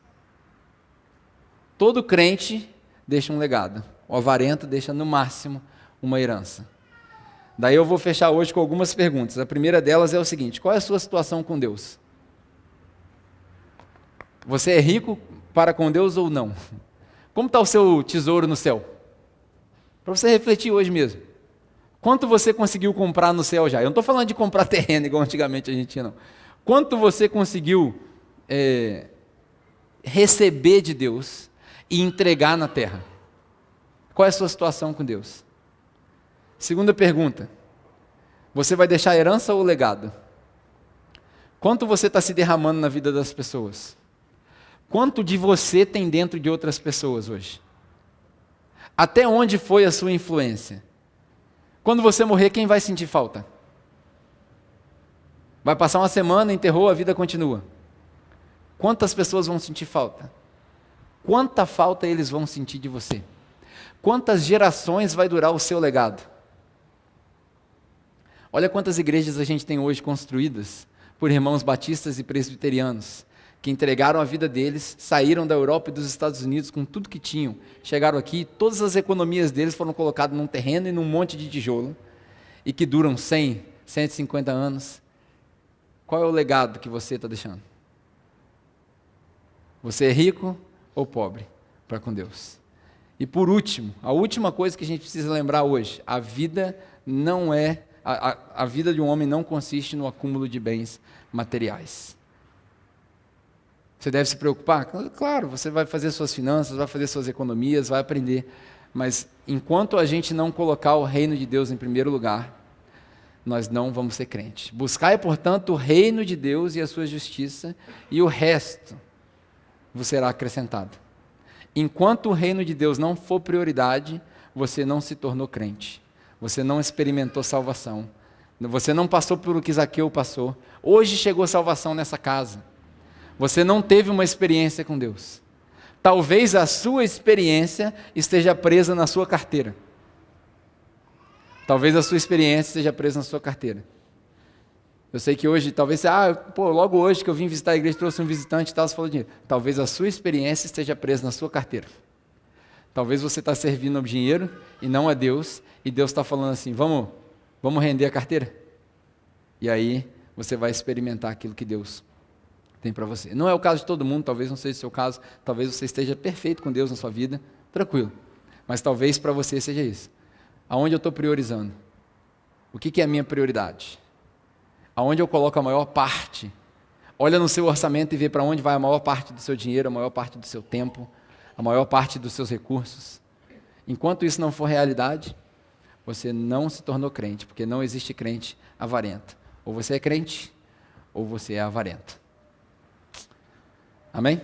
Speaker 2: Todo crente deixa um legado, o avarento deixa no máximo uma herança. Daí eu vou fechar hoje com algumas perguntas. A primeira delas é o seguinte, qual é a sua situação com Deus? Você é rico para com Deus ou não? Como está o seu tesouro no céu? Para você refletir hoje mesmo. Quanto você conseguiu comprar no céu já? Eu não estou falando de comprar terreno, igual antigamente a gente tinha, não. Quanto você conseguiu receber de Deus e entregar na terra? Qual é a sua situação com Deus? Segunda pergunta. Você vai deixar herança ou legado? Quanto você está se derramando na vida das pessoas? Quanto de você tem dentro de outras pessoas hoje? Até onde foi a sua influência? Quando você morrer, quem vai sentir falta? Vai passar uma semana, enterrou, a vida continua. Quantas pessoas vão sentir falta? Quanta falta eles vão sentir de você? Quantas gerações vai durar o seu legado? Olha quantas igrejas a gente tem hoje construídas por irmãos batistas e presbiterianos, que entregaram a vida deles, saíram da Europa e dos Estados Unidos com tudo que tinham, chegaram aqui, todas as economias deles foram colocadas num terreno e num monte de tijolo, e que duram 100, 150 anos. Qual é o legado que você está deixando? Você é rico ou pobre para com Deus? E por último, a última coisa que a gente precisa lembrar hoje, a vida não é, a vida de um homem não consiste no acúmulo de bens materiais. Você deve se preocupar? Claro, você vai fazer suas finanças, vai fazer suas economias, vai aprender. Mas enquanto a gente não colocar o reino de Deus em primeiro lugar, nós não vamos ser crentes. Buscai, portanto, o reino de Deus e a sua justiça, e o resto vos será acrescentado. Enquanto o reino de Deus não for prioridade, você não se tornou crente. Você não experimentou salvação. Você não passou pelo que Zaqueu passou. Hoje chegou salvação nessa casa. Você não teve uma experiência com Deus. Talvez a sua experiência esteja presa na sua carteira. Talvez a sua experiência esteja presa na sua carteira. Eu sei que hoje, talvez, logo hoje que eu vim visitar a igreja, trouxe um visitante e tal, você falou dinheiro. Talvez a sua experiência esteja presa na sua carteira. Talvez você está servindo ao dinheiro e não a Deus, e Deus está falando assim, vamos render a carteira? E aí você vai experimentar aquilo que Deus tem para você. Não é o caso de todo mundo, talvez não seja o seu caso, talvez você esteja perfeito com Deus na sua vida, tranquilo. Mas talvez para você seja isso. Aonde eu estou priorizando? O que é a minha prioridade? Aonde eu coloco a maior parte? Olha no seu orçamento e vê para onde vai a maior parte do seu dinheiro, a maior parte do seu tempo, a maior parte dos seus recursos. Enquanto isso não for realidade, você não se tornou crente, porque não existe crente avarento. Ou você é crente, ou você é avarento. Amém?